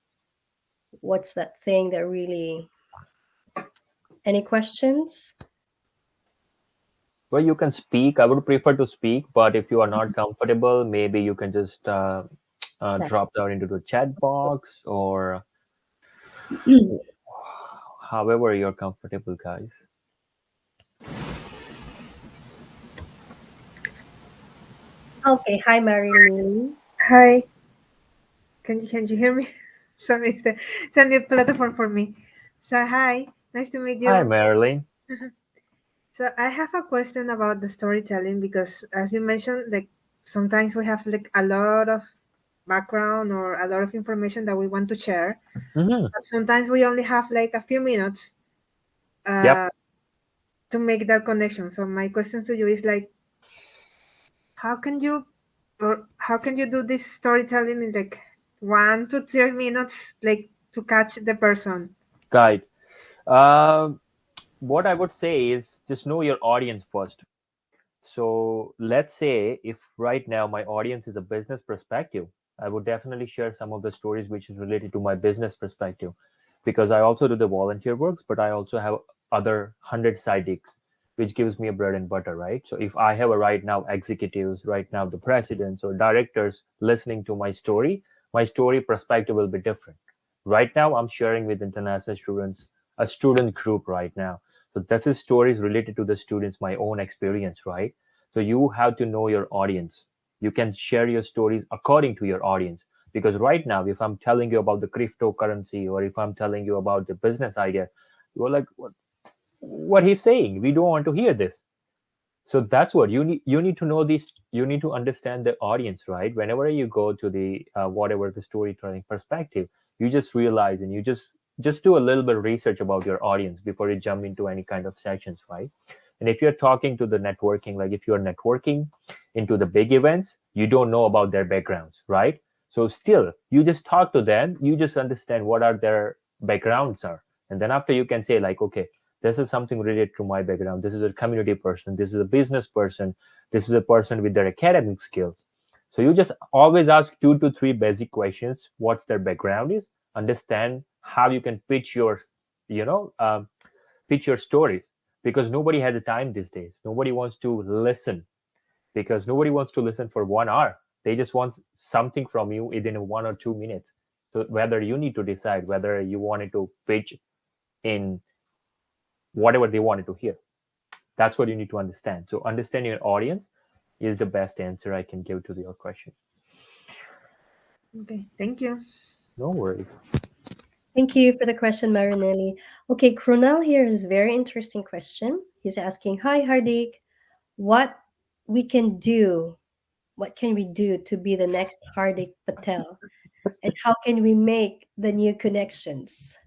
What's that thing that really any questions? Well, you can speak. I would prefer to speak, but if you are not comfortable, maybe you can just That drop down into the chat box or however you're comfortable, guys. Okay, hi Marilyn. Hi, can you hear me? Sorry, it's a new platform for me. So hi, nice to meet Hi, you. Marilyn. So I have a question about the storytelling because, as you mentioned, like sometimes we have like a lot of background or a lot of information that we want to share, Hmm. but sometimes we only have like a few minutes Yep, uh, to make that connection. So my question to you is like, how can you how can you do this storytelling in like 1 to 3 minutes, like to catch the person? guide. Um, what I would say is just know your audience first. So let's say if right now my audience is a business perspective, I would definitely share some of the stories which is related to my business perspective, because I also do the volunteer works, but I also have other 100 side gigs, which gives me a bread and butter, right? So if I have a right now executives, right now the presidents or directors listening to my story perspective will be different. Right now, I'm sharing with international students, a student group right now. So that is stories related to the students, my own experience, right? So you have to know your audience. You can share your stories according to your audience. Because right now, if I'm telling you about the cryptocurrency or if I'm telling you about the business idea, you're like, what he's saying? We don't want to hear this. So that's what you need to know these, you need to understand the audience, right? Whenever you go to the whatever the storytelling perspective, you just realize, and you just do a little bit of research about your audience before you jump into any kind of sessions, right? And if you're talking to the networking, like if you're networking into the big events, you don't know about their backgrounds, right? So still you just talk to them, you just understand what are their backgrounds are, and then after you can say like, okay, this is something related to my background, this is a community person, this is a business person, this is a person with their academic skills. So you just always ask 2 to 3 basic questions, what's their background is, understand how you can pitch your, you know pitch your stories, because nobody has a time these days, nobody wants to listen, because nobody wants to listen for 1 hour, they just want something from you within 1 or 2 minutes. So whether you need to decide whether you wanted to pitch in whatever they wanted to hear. That's what you need to understand. So understanding your audience is the best answer I can give to your question. Okay, thank you. No worries. Thank you for the question, Marinelli. Okay, Kronal here is a very interesting question. He's asking, "Hi, Hardik. What we can do? What can we do to be the next Hardik Patel? And how can we make the new connections?"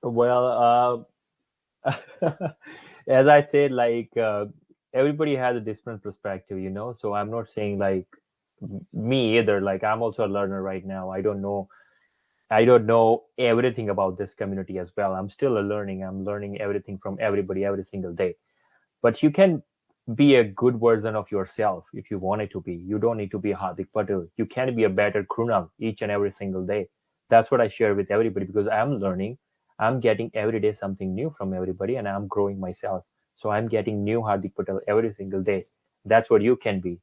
Well, as I said, like everybody has a different perspective, So I'm not saying like me either. Like I'm also a learner right now. I don't know everything about this community as well. I'm still a learning. I'm learning everything from everybody every single day. But you can be a good version of yourself if you want it to be. You don't need to be a Hardik Patel. You can be a better Krunal each and every single day. That's what I share with everybody, because I'm learning. I'm getting every day something new from everybody, and I'm growing myself. So I'm getting new Hardik Patel every single day. That's what you can be.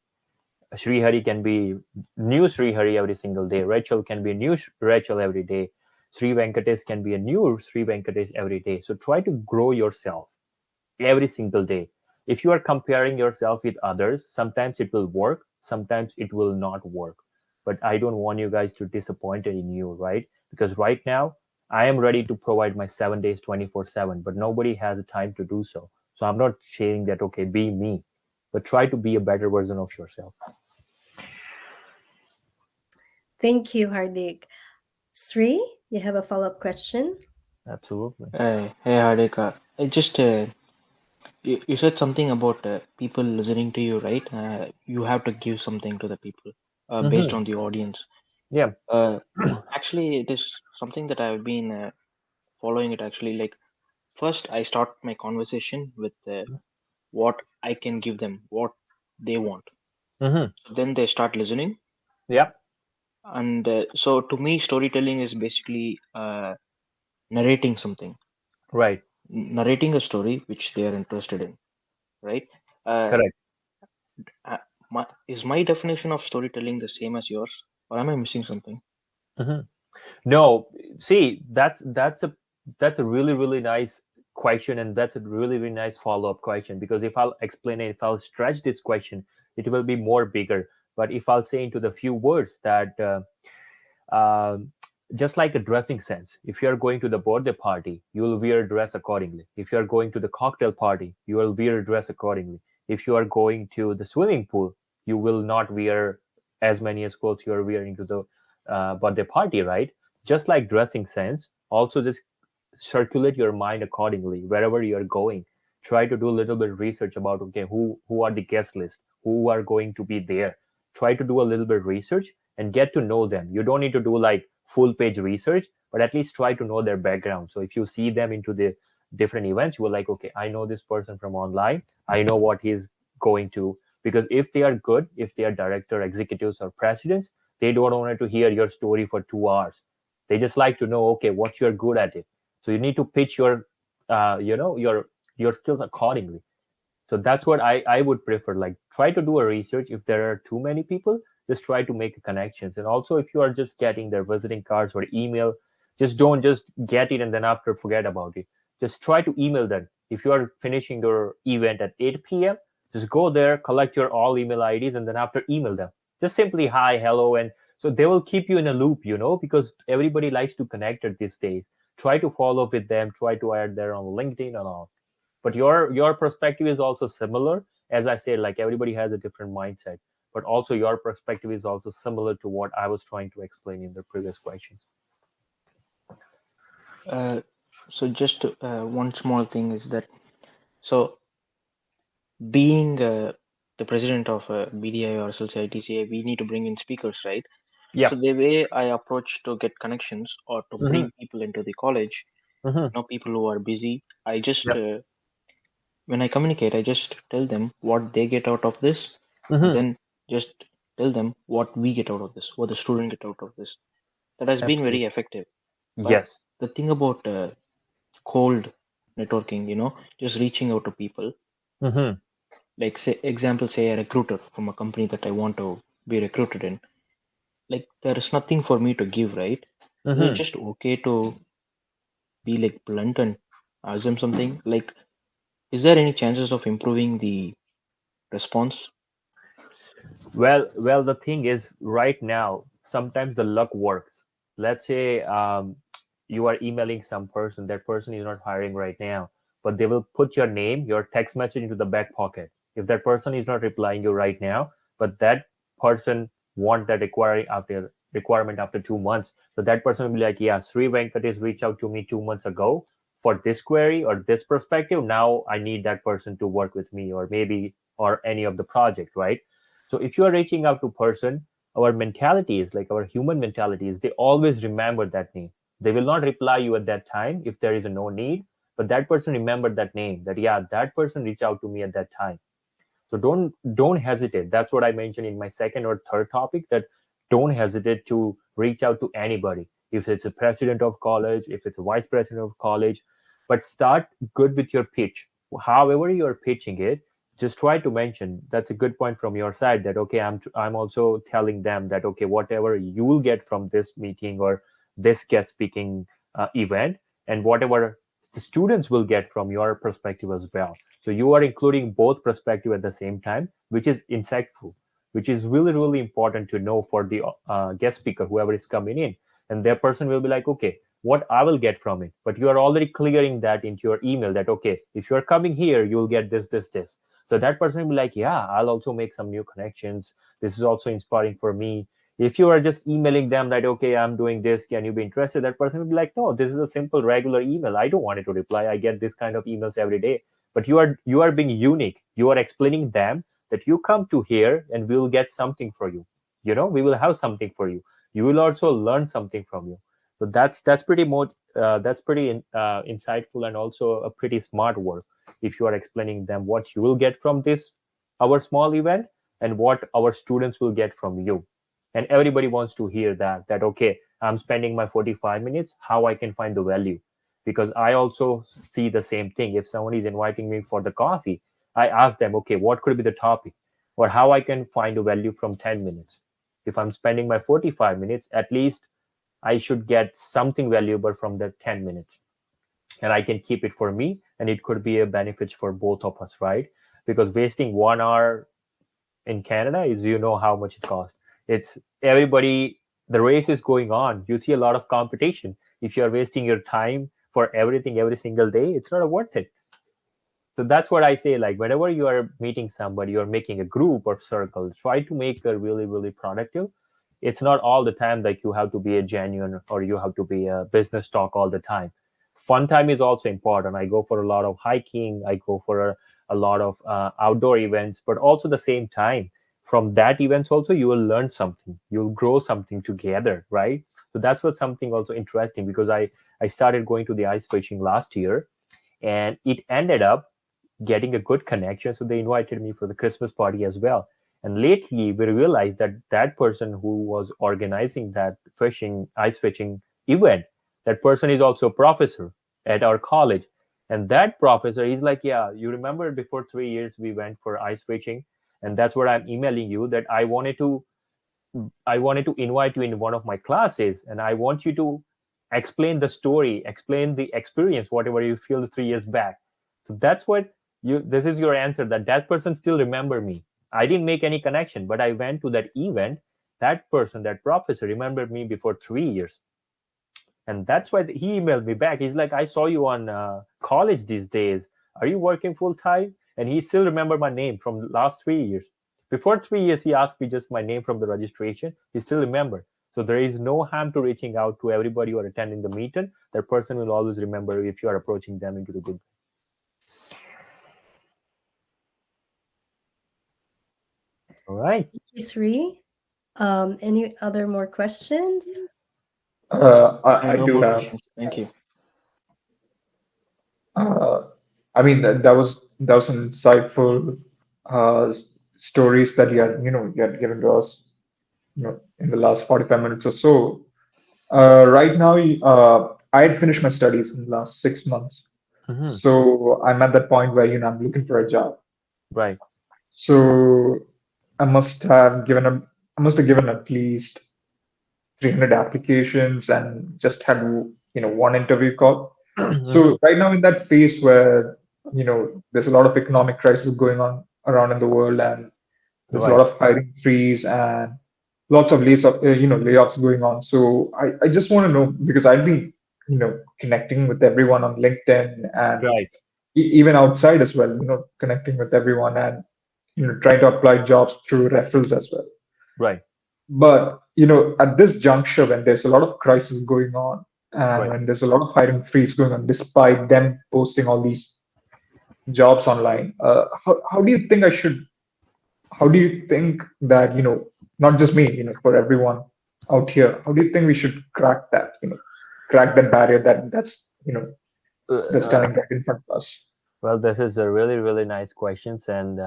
Srihari can be new Srihari every single day. Rachel can be new Rachel every day. Sri Venkatesh can be a new Sri Venkatesh every day. So try to grow yourself every single day. If you are comparing yourself with others, sometimes it will work, sometimes it will not work. But I don't want you guys to disappoint in you, right? Because right now, I am ready to provide my 7 days 24/7, but nobody has the time to do so. So I'm not saying that, okay, be me, but try to be a better version of yourself. Thank you, Hardik. Sri, you have a follow-up question? Absolutely. Hey Hardika, I just you said something about people listening to you, right? You have to give something to the people based Mm-hmm. on the audience. Yeah. Uh, Actually, it is something that I've been following. It actually, like, first I start my conversation with what I can give them, what they want. Mm-hmm. So then they start listening, Yeah. and so to me, storytelling is basically narrating something, Right. narrating a story which they are interested in, right? Uh, Correct. is my definition of storytelling the same as yours, or am I missing something? Mm-hmm. No, see, that's a really really nice question, and that's a really really nice follow up question. Because if I'll explain it, if I'll stretch this question, it will be more bigger. But if I'll say into the few words that um, just like a dressing sense, if you are going to the birthday party, you will wear a dress accordingly. If you are going to the cocktail party, you will wear a dress accordingly. If you are going to the swimming pool, you will not wear as many as clothes you are wearing to the birthday party, right? Just like dressing sense, also just circulate your mind accordingly wherever you are going. Try to do a little bit of research about, okay, who are the guest list, who are going to be there. Try to do a little bit of research and get to know them. You don't need to do like full page research, but at least try to know their background. So if you see them into the different events, you will like, okay, I know this person from online, I know what he is going to. Because if they are good, if they are director, executives, or presidents, they don't want to hear your story for 2 hours. They just like to know, okay, what you're good at it. So you need to pitch your your skills accordingly. So that's what I would prefer. Like try to do a research. If there are too many people, just try to make connections. And also if you are just getting their visiting cards or email, just don't just get it and then after forget about it. Just try to email them. If you are finishing your event at 8 p.m., just go there, collect your all email IDs, and then after email them. Just simply hi, hello, and so they will keep you in a loop, because everybody likes to connect at these days. Try to follow up with them, try to add there on LinkedIn and all. But your perspective is also similar, as I said, like everybody has a different mindset, but also your perspective is also similar to what I was trying to explain in the previous questions. Uh, so just one small thing is that, so being the president of BDI or SLCITCA, we need to bring in speakers, right? Yeah. So the way I approach to get connections or to Mm-hmm. bring people into the college, Mm-hmm. people who are busy, I just Yep. when I communicate, I just tell them what they get out of this, and Mm-hmm. then just tell them what we get out of this, what the student get out of this. That has been very Absolutely. effective. But Yes. the thing about cold networking, just reaching out to people, Mm-hmm. like say example, say a recruiter from a company that I want to be recruited in, like there is nothing for me to give, right? Is it Mm-hmm. just okay to be like blunt and ask them something? Like, is there any chances of improving the response? Well, the thing is, right now, sometimes the luck works. Let's say you are emailing some person, that person is not hiring right now, but they will put your name, your text message into the back pocket. If that person is not replying you right now, but that person want that requirement after 2 months, so that person will be like, yeah, Sri Venkatesh reached out to me 2 months ago for this query or this perspective. Now I need that person to work with me, or maybe or any of the project, right? So if you are reaching out to person, our mentality is like our human mentality is they always remember that name. They will not reply you at that time if there is a no need, but that person remembered that name. That yeah, that person reached out to me at that time. So don't hesitate. That's what I mentioned in my second or third topic. That don't hesitate to reach out to anybody. If it's a president of college, if it's a vice president of college, but start good with your pitch. However you are pitching it, just try to mention. That's a good point from your side. That okay, I'm also telling them that okay, whatever you will get from this meeting or this guest speaking event, and whatever the students will get from your perspective as well. So you are including both perspective at the same time, which is insightful, which is really, really important to know for the guest speaker, whoever is coming in. And their person will be like, okay, what I will get from it. But you are already clearing that into your email that, okay, if you're coming here, you'll get this, this, this. So that person will be like, yeah, I'll also make some new connections. This is also inspiring for me. If you are just emailing them that, okay, I'm doing this, can you be interested? That person will be like, no, this is a simple regular email. I don't want it to reply. I get this kind of emails every day. But you are being unique. You are explaining them that you come to here and we will get something for you. We will have something for you. You will also learn something from you. So that's pretty much that's pretty insightful, and also a pretty smart work if you are explaining them what you will get from this our small event and what our students will get from you. And everybody wants to hear that okay, I'm spending my 45 minutes, how I can find the value. Because I also see the same thing. If someone is inviting me for the coffee, I ask them, okay, what could be the topic, or how I can find a value from 10 minutes. If I'm spending my 45 minutes, at least I should get something valuable from that 10 minutes, and I can keep it for me, and it could be a benefit for both of us, right? Because wasting 1 hour in Canada is, how much it costs. It's everybody, the race is going on. You see a lot of competition. If you're wasting your time for everything every single day, it's not worth it. So that's what I say. Like whenever you are meeting somebody, you're making a group or circle, try to make it really, really productive. It's not all the time like you have to be a genuine or you have to be a business talk all the time. Fun time is also important. I go for a lot of hiking. I go for a lot of outdoor events, but also the same time from that events also you will learn something. You'll grow something together, right? So that's what something also interesting because I started going to the ice fishing last year, and it ended up getting a good connection. So they invited me for the Christmas party as well. And lately, we realized that that person who was organizing that ice fishing event, that person is also a professor at our college. And that professor, he's like, yeah, you remember before 3 years we went for ice fishing, and that's what I'm emailing you that I wanted to invite you in one of my classes, and I want you to explain the story, explain the experience, whatever you feel 3 years back. So that's what this is your answer that that person still remember me. I didn't make any connection, but I went to that event. That person, that professor remembered me before 3 years. And that's why he emailed me back. He's like, I saw you on college these days. Are you working full time? and he still remember my name from the last 3 years. Before 3 years, he asked me just my name from the registration. He still remember. So there is no harm to reaching out to everybody who are attending the meeting. That person will always remember if you are approaching them into the good. All right. Thank you, Sri. Any other more questions? I have I no do more have. questions. Thank you. Uh, I mean, that was some insightful uh, stories that you had given to us, in the last 45 minutes or so. Right now, I had finished my studies in the last 6 months, Hmm. so I'm at that point where I'm looking for a job. Right. So I must have given a I must have given at least 300 applications and just had one interview call. Hmm. So right now in that phase where there's a lot of economic crisis going on around in the world, and there's a lot Right. of hiring freeze and lots of layoffs going on. So I just want to know, because I've been connecting with everyone on LinkedIn and Right. even outside as well, connecting with everyone and trying to apply jobs through referrals as well. Right. But at this juncture, when there's a lot of crisis going on, and Right. when there's a lot of hiring freeze going on, despite them posting all these jobs online, how do you think I should? How do you think that not just me, for everyone out here, how do you think we should crack that? Crack that barrier that's Uh, standing right in front of us. Well, this is a really, really nice questions. And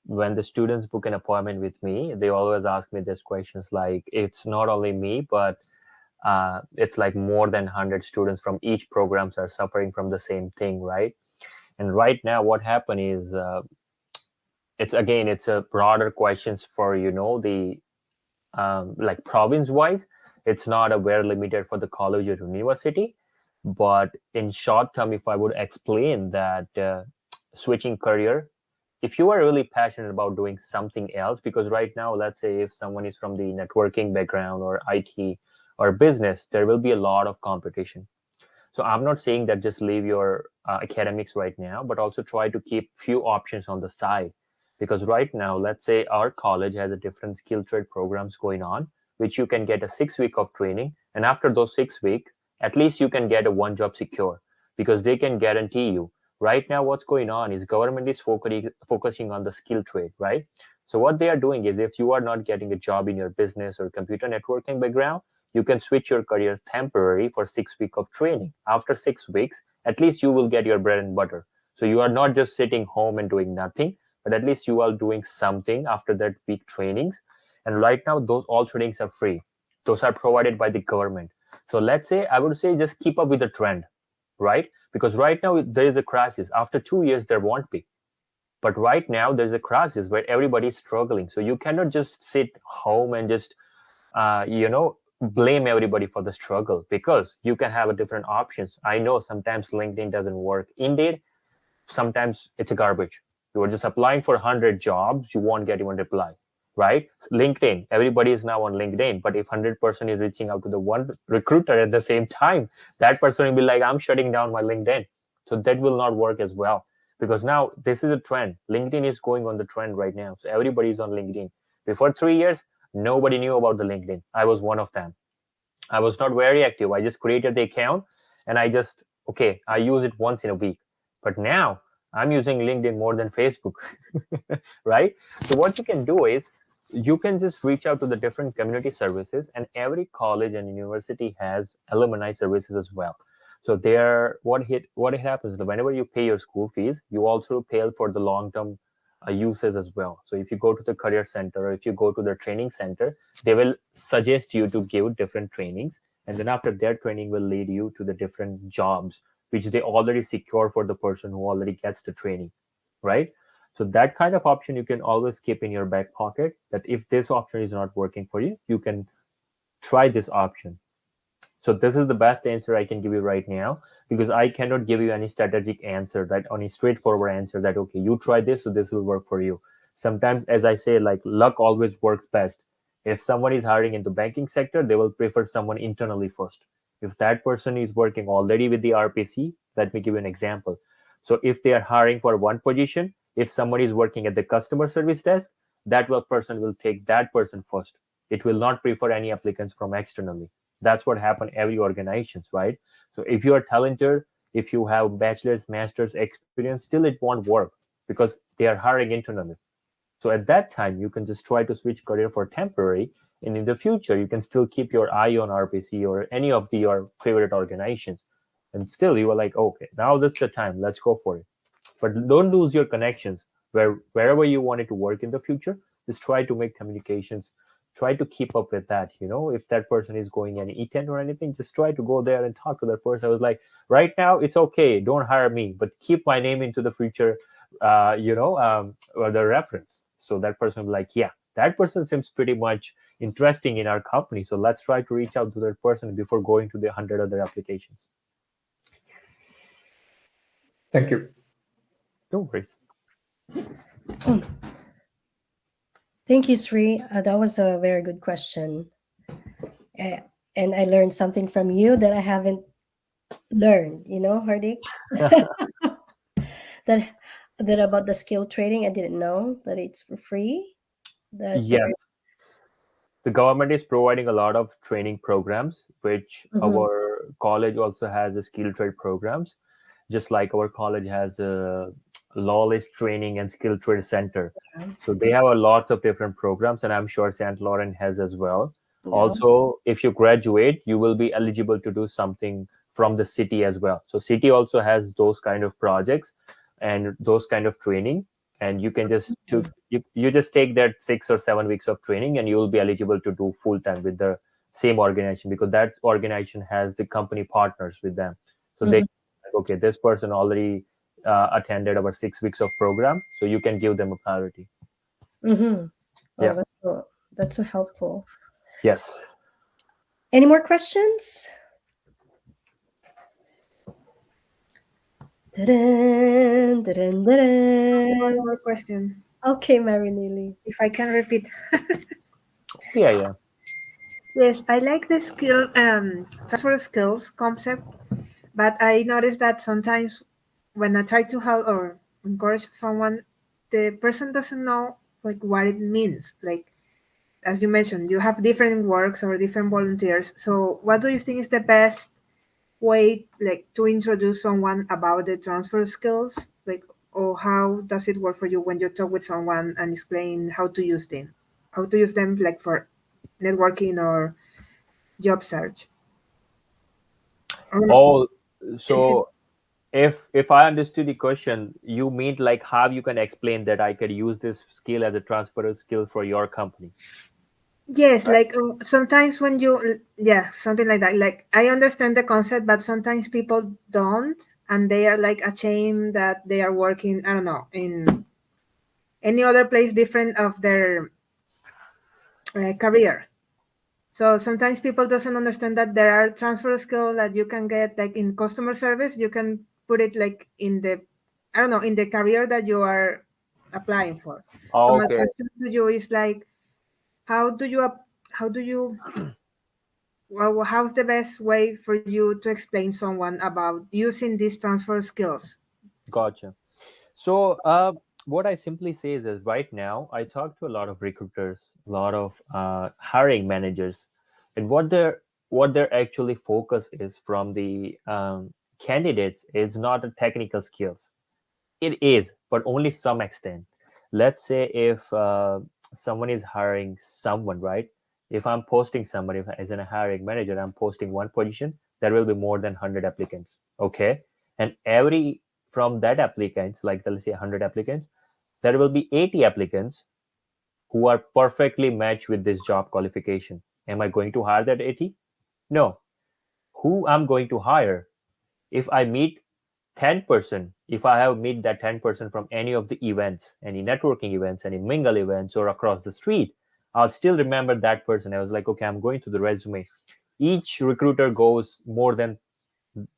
when the students book an appointment with me, they always ask me these questions. Like, it's not only me, but it's like more than 100 students from each programs are suffering from the same thing, right? And right now, what happened is it's a broader questions for the like province wise. It's not a very limited for the college or university, but in short term, if I would explain that switching career, if you are really passionate about doing something else, because right now, let's say if someone is from the networking background or IT or business, there will be a lot of competition. So I'm not saying that just leave your academics right now, but also try to keep few options on the side. Because right now, let's say our college has a different skill trade programs going on, which you can get a 6 week of training. And after those 6 weeks, at least you can get a one job secure because they can guarantee you. Right now, what's going on is government is focusing on the skill trade, right? So what they are doing is if you are not getting a job in your business or computer networking background, you can switch your career temporary for 6 weeks of training. After 6 weeks, at least you will get your bread and butter. So you are not just sitting home and doing nothing, but at least you are doing something after that week trainings. And right now, those all trainings are free. Those are provided by the government. So let's say I would say just keep up with the trend, right? Because right now there is a crisis. After 2 years, there won't be. But right now there's a crisis where everybody is struggling. So you cannot just sit home and just blame everybody for the struggle because you can have a different options. I know sometimes LinkedIn doesn't work. Indeed, sometimes it's a garbage. You are just applying for 100 jobs, you won't get even reply, right? LinkedIn, everybody is now on LinkedIn, but if 100% is reaching out to the one recruiter at the same time, that person will be like, I'm shutting down my LinkedIn. So that will not work as well because now this is a trend. LinkedIn is going on the trend right now. So everybody is on LinkedIn. Before 3 years, nobody knew about the LinkedIn. I was one of them. I was not very active. I just created the account and okay, I use it once in a week. But now I'm using LinkedIn more than Facebook, right? So what you can do is you can just reach out to the different community services, and every college and university has alumni services as well. So there, what it happens is that whenever you pay your school fees, you also pay for the long term uses as well. So if you go to the career center or if you go to the training center, they will suggest you to give different trainings, and then after their training will lead you to the different jobs which they already secure for the person who already gets the training, right? So that kind of option you can always keep in your back pocket, that if this option is not working for you, you can try this option. So this is the best answer I can give you right now, because I cannot give you any strategic answer, that any straightforward answer that okay, you try this, so this will work for you. Sometimes, as I say, like luck always works best. If someone is hiring in the banking sector, they will prefer someone internally first. If that person is working already with the RPC, let me give you an example. So if they are hiring for one position, if somebody is working at the customer service desk, that person will take that person first. It will not prefer any applicants from externally. That's what happened every organizations, right? So if you are talented, if you have bachelor's, master's experience, still it won't work because they are hiring internally. So at that time, you can just try to switch career for temporary, and in the future, you can still keep your eye on RPC or any of your favorite organizations, and still you are like, okay, now that's the time, let's go for it. But don't lose your connections. Wherever you wanted to work in the future, just try to make communications. Try to keep up with that. If that person is going an E10 or anything, just try to go there and talk to that person. I was like, right now it's okay, don't hire me, but keep my name into the future, or the reference. So that person will be like, yeah, that person seems pretty much interesting in our company. So let's try to reach out to that person before going to the 100 other applications. Thank you. No worries. Thank you, Sri. That was a very good question. Uh, and I learned something from you that I haven't learned, Hardik? that that about the skill trading, I didn't know that it's for free. That there. Yes, the government is providing a lot of training programs, which Mhm. our college also has a skill trade programs, just like our college has a lawless training and skill trade center. So they have a lots of different programs, and I'm sure St. Laurent has as well. Yeah. Also, if you graduate, you will be eligible to do something from the city as well. So city also has those kind of projects and those kind of training, and you can just you just take that 6 or 7 weeks of training, and you will be eligible to do full time with the same organization, because that organization has the company partners with them. So they Mhm. like, okay, this person already attended our 6 weeks of program, so you can give them a priority. Mm-hmm. Oh, Yeah. that's so helpful. Yes. Any more questions? Da-dun, da-dun, One da-dun. more question, Okay, Mary Neely. if I can repeat. Yeah, yeah. Yes, I like the transfer skills concept, but I noticed that sometimes when I try to help or encourage someone, the person doesn't know like what it means. Like as you mentioned, you have different works or different volunteers. So what do you think is the best way like to introduce someone about the transfer skills? Like, or how does it work for you when you talk with someone and explain how to use them? How to use them like for networking or job search? Or Oh, is it so if I understood the question, you mean like how you can explain that I could use this skill as a transferable skill for your company, yes, right? like sometimes when you, yeah, something like that. Like I understand the concept, but sometimes people don't, and they are like ashamed that they are working, I don't know, in any other place different of their career. So sometimes people doesn't understand that there are transfer skills that you can get like in customer service. You can put it like in the, I don't know, in the career that you are applying for. So my Okay, question to you is like, how do you how do you well, how's the best way for you to explain someone about using these transfer skills? gotcha. So, what I simply say is right now, I talk to a lot of recruiters, a lot of hiring managers, and what their actually focus is from the candidates is not the technical skills. It is, but only some extent. Let's say if someone is hiring someone, right? If I'm posting somebody as a hiring manager, I'm posting one position, there will be more than 100 applicants. Okay. And every from that applicants, like let's say 100 applicants, there will be 80 applicants who are perfectly matched with this job qualification. Am I going to hire that 80? No. Who I'm going to hire? If I meet 10%, if I have meet that 10% from any of the events, any networking events, any mingle events, or across the street, I'll still remember that person. I was like, okay, I'm going to the resume. Each recruiter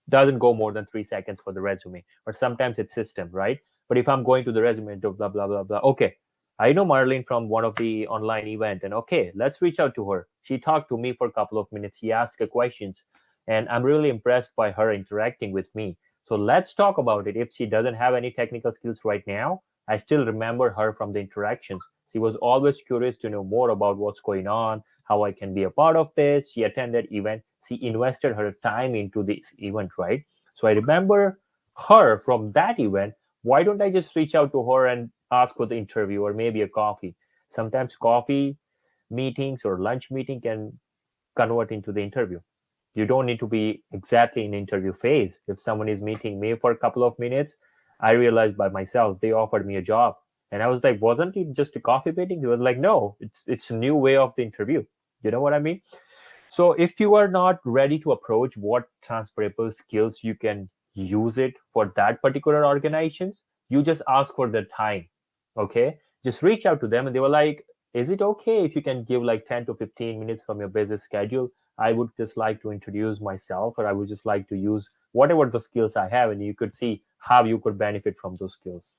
doesn't go more than 3 seconds for the resume, or sometimes it's system, right? But if I'm going to the resume, blah blah blah blah. Okay, I know Marlene from one of the online event, and okay, let's reach out to her. She talked to me for a couple of minutes. She asked her questions, and I'm really impressed by her interacting with me. So let's talk about it. If she doesn't have any technical skills right now, I still remember her from the interactions. She was always curious to know more about what's going on, how I can be a part of this. She attended event. She invested her time into this event, right? So I remember her from that event. Why don't I just reach out to her and ask for the interview or maybe a coffee? Sometimes coffee meetings or lunch meeting can convert into the interview. You don't need to be exactly in interview phase. If someone is meeting me for a couple of minutes, I realized by myself they offered me a job. And I was like, wasn't it just a coffee meeting? He was like, no, it's a new way of the interview. You know what I mean? So if you are not ready to approach what transferable skills you can use it for that particular organizations, you just ask for the time. Okay. Just reach out to them and they were like, is it okay if you can give like 10 to 15 minutes from your busy schedule? I would just like to introduce myself, or I would just like to use whatever the skills I have, and you could see how you could benefit from those skills.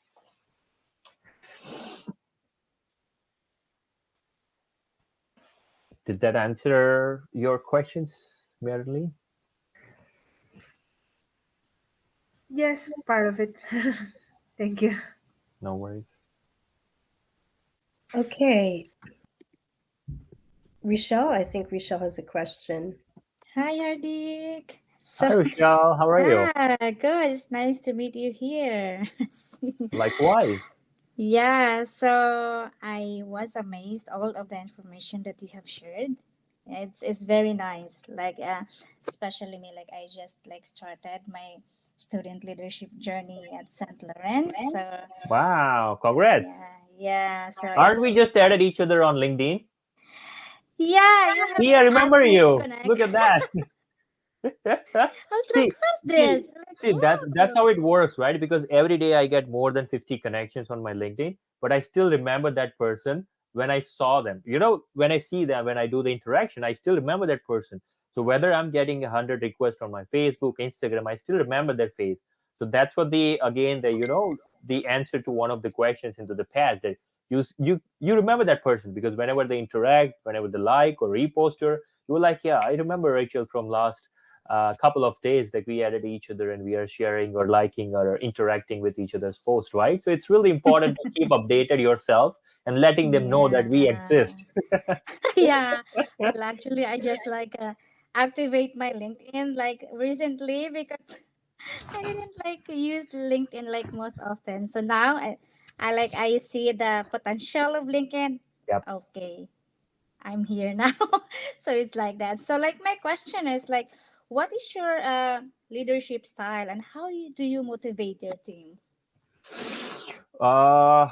Did that answer your questions, Merely? Yes, part of it. Thank you. No worries. Okay, Rochelle, I think Rochelle has a question. Hi, Hardik. So, Hi, Rochelle. How are you? good. It's nice to meet you here. Likewise. Yeah, so I was amazed all of the information that you have shared. It's very nice. Especially me, like I just like started my student leadership journey at St. Lawrence. So Wow, congrats. yeah. So Aren't we it's just added each other on LinkedIn? yeah. You have See, I remember asked me to you. Look connect. at that. I was like, see, who's see, this? Like, see, that's oh, how it works, right? Because every day I get more than 50 connections on my LinkedIn, but I still remember that person when I saw them. You know, when I see them, when I do the interaction, I still remember that person. So whether I'm getting 100 requests on my Facebook, Instagram, I still remember their face. So that's what the again the the answer to one of the questions into the past, that you remember that person because whenever they interact, whenever they like or repost her, you were like, yeah, I remember Rachel from last couple of days that we added each other and we are sharing or liking or interacting with each other's post, right? So it's really important to keep updated yourself and letting them know that we yeah. exist. Yeah. Well, actually, I just activate my LinkedIn like recently because I didn't like use LinkedIn like most often. So now I see the potential of LinkedIn. Yep. Okay, I'm here now. So it's like that. So like my question is like, what is your leadership style and how do you motivate your team? Uh,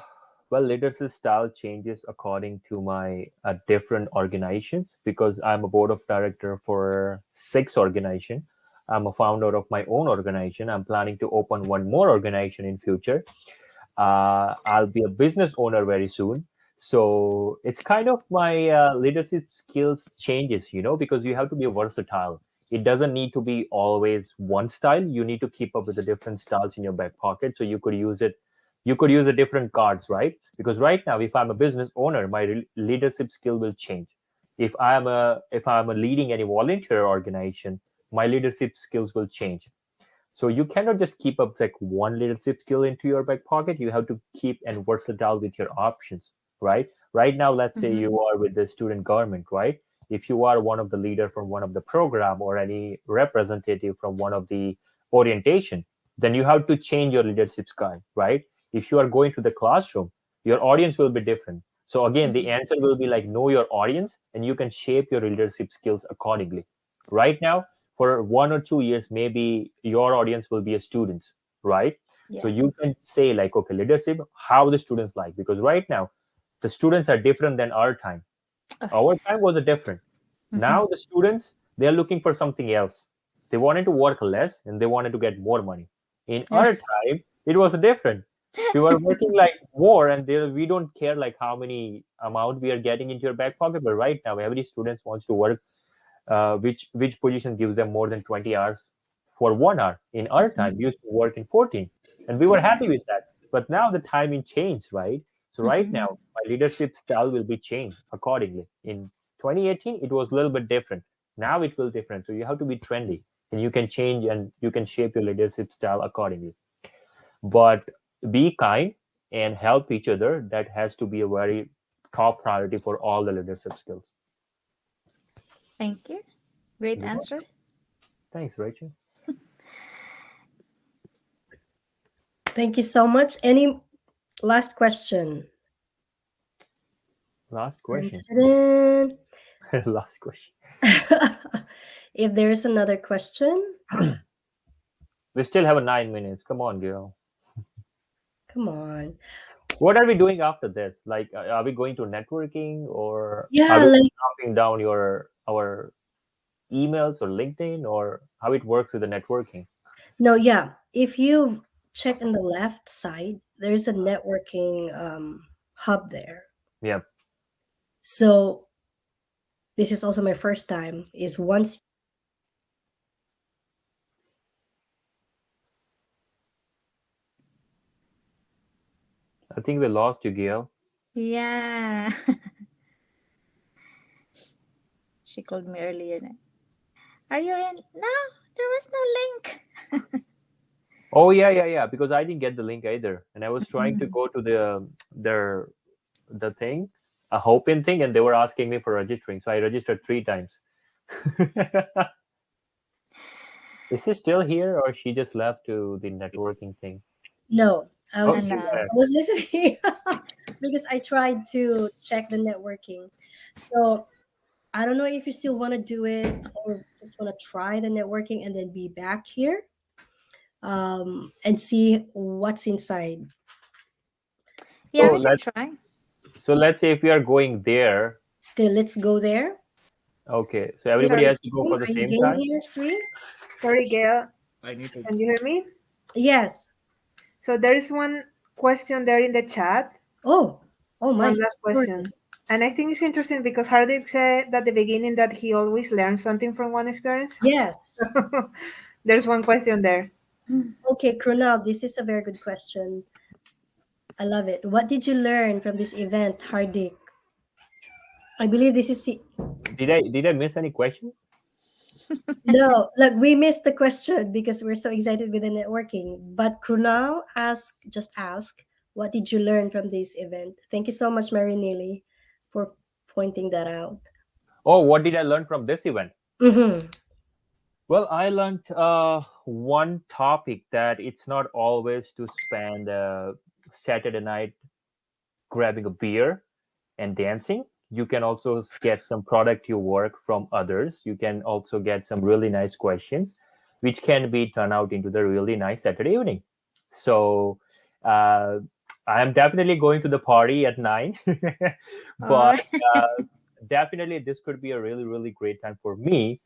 well, leadership style changes according to my different organizations because I'm a board of director for 6 organization. I'm a founder of my own organization. I'm planning to open one more organization in future. I'll be a business owner very soon. So it's kind of my leadership skills changes, because you have to be versatile. It doesn't need to be always one style. You need to keep up with the different styles in your back pocket. So you could use it. You could use the different cards, right? Because right now, if I'm a business owner, my leadership skill will change. If I'm a leading any volunteer organization, my leadership skills will change. So you cannot just keep up like one leadership skill into your back pocket. You have to keep and versatile with your options, right? Right now, let's say Mm-hmm. you are with the student government, right? If you are one of the leader from one of the program or any representative from one of the orientation, then you have to change your leadership style, right? If you are going to the classroom, your audience will be different. So again, the answer will be like know your audience and you can shape your leadership skills accordingly. Right now, for 1 or 2 years, maybe your audience will be a students, right? So Yeah. you can say like, okay, leadership, how the students like, because right now the students are different than our time. Okay. Our time was a different. Mm-hmm. Now the students, they're looking for something else. They wanted to work less and they wanted to get more money. In our time, it was different. We were working like more, and we don't care like how many amount we are getting into your back pocket. But right now, every student wants to work, which position gives them more than 20 hours for 1 hour. In our Mm-hmm. time, we used to work in 14, and we were Yeah. happy with that. But now the timing changed, right? So right Mm-hmm. now, my leadership style will be changed accordingly. In 2018, it was a little bit different. Now it will different. So you have to be trendy, and you can change and you can shape your leadership style accordingly. But be kind, and help each other, that has to be a very top priority for all the leadership skills. Thank you. Great You know? answer. Thanks, Rachel. Thank you so much. Any last question? Last Dun, question. dun, Last question. dun. If there's another question, We still have a 9 minutes. Come on, girl. come on. What are we doing after this? Like, are we going to networking, or are Yeah, we like dropping down your our emails or LinkedIn, or how it works with the networking? no, yeah. If you check on the left side, there's a networking hub there. Yeah, So this is also my first time. Is once I think we lost you, Gail. Yeah. She called me earlier. Are you in? No, there was no link. Oh yeah, yeah, yeah. Because I didn't get the link either, and I was trying to Mm. go to their the thing, a Hopin thing, and they were asking me for registering. So I registered 3 times. Is she still here, or she just left to the networking thing? no, I was Oh, just she's No. back. I was listening because I tried to check the networking. So I don't know if you still want to do it or just want to try the networking and then be back here and see what's inside. Yeah, So we can let's try. let's say if we are going there. Okay, let's go there. Okay, so Yeah, everybody Sorry, has to go Game, for the are you same game time. here, Sri? sorry, Gail. I need to. Can you hear me? Yes. So there is one question there in the chat, Oh, oh my. one last question. And I think it's interesting because Hardik said at the beginning that he always learns something from one experience. Yes. There's one question there. Okay, Krunal, this is a very good question. I love it. What did you learn from this event, Hardik? I believe this is Did I miss any question? no, like we missed the question because we're so excited with the networking. But Krunal just ask, what did you learn from this event? Thank you so much, Mary Neely, for pointing that out. Oh, what did I learn from this event? Mm-hmm. Well, I learned one topic, that it's not always to spend Saturday night grabbing a beer and dancing. You can also get some productive work from others. You can also get some really nice questions, which can be turned out into the really nice Saturday evening. So uh, I am definitely going to the party at 9, All but right. definitely this could be a really, really great time for me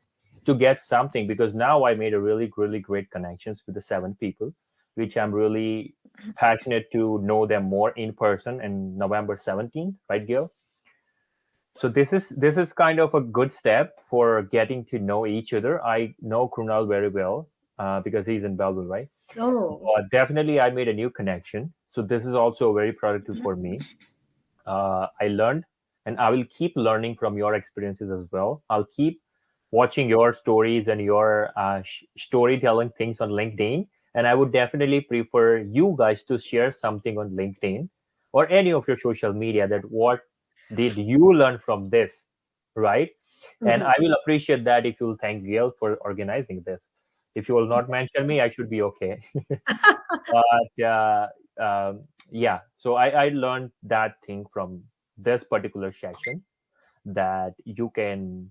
to get something, because now I made a really, really great connections with the 7 people, which I'm really passionate to know them more in person in November 17th, right, Gil? So this is kind of a good step for getting to know each other. I know Krunal very well because he's in Belleville, right? Oh. Definitely, I made a new connection. So this is also very productive for me. I learned, and I will keep learning from your experiences as well. I'll keep watching your stories and your storytelling things on LinkedIn. And I would definitely prefer you guys to share something on LinkedIn or any of your social media, that what did you learn from this, right? And Mm-hmm. I will appreciate that if you'll thank Gail for organizing this. If you will not mention me, I should be okay. But yeah, so I learned that thing from this particular session, that you can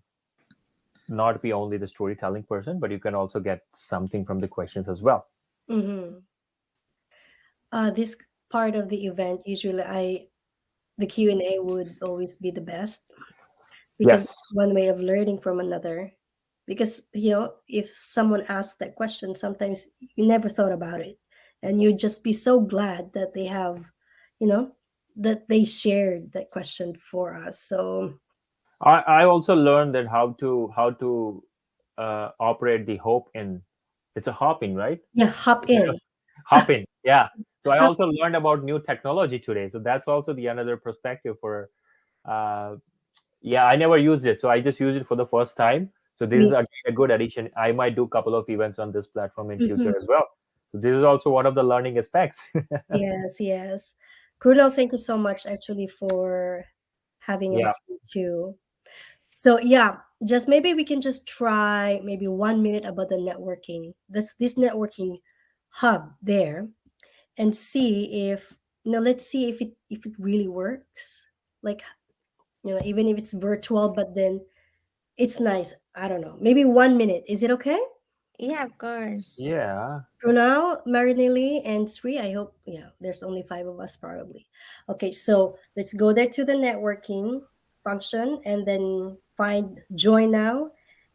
not be only the storytelling person, but you can also get something from the questions as well. Mm-hmm. This part of the event, usually the Q&A would always be the best because Yes. it's one way of learning from another. Because if someone asks that question, sometimes you never thought about it, and you'd just be so glad that they have, you know, that they shared that question for us. So I also learned that how to operate the hope in, it's a hop in, right? yeah, hop in, Hop in, yeah. So I hop. also learned about new technology today. So that's also the another perspective for uh, yeah, I never used it, so I just used it for the first time. So this is Me again a good addition. I might do a couple of events on this platform in too. future Mhm. as well. So this is also one of the learning aspects. Yes, yes. Kunal, thank you so much actually for having Yeah. us here too. So yeah, just maybe we can just try maybe 1 minute about the networking. This networking hub there, and see if, let's see if it really works. Like, even if it's virtual, but then it's nice. I don't know. Maybe 1 minute. Is it okay? Yeah, of course. Yeah. Brunel, Marinelli, and Sri. I hope, yeah, there's only five of us probably. Okay, so let's go there to the networking function and then find join now.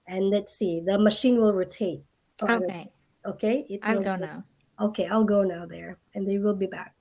And let's see, the machine will rotate. Oh, Okay, okay, it I'll will. go now. Okay, I'll go now there and they will be back.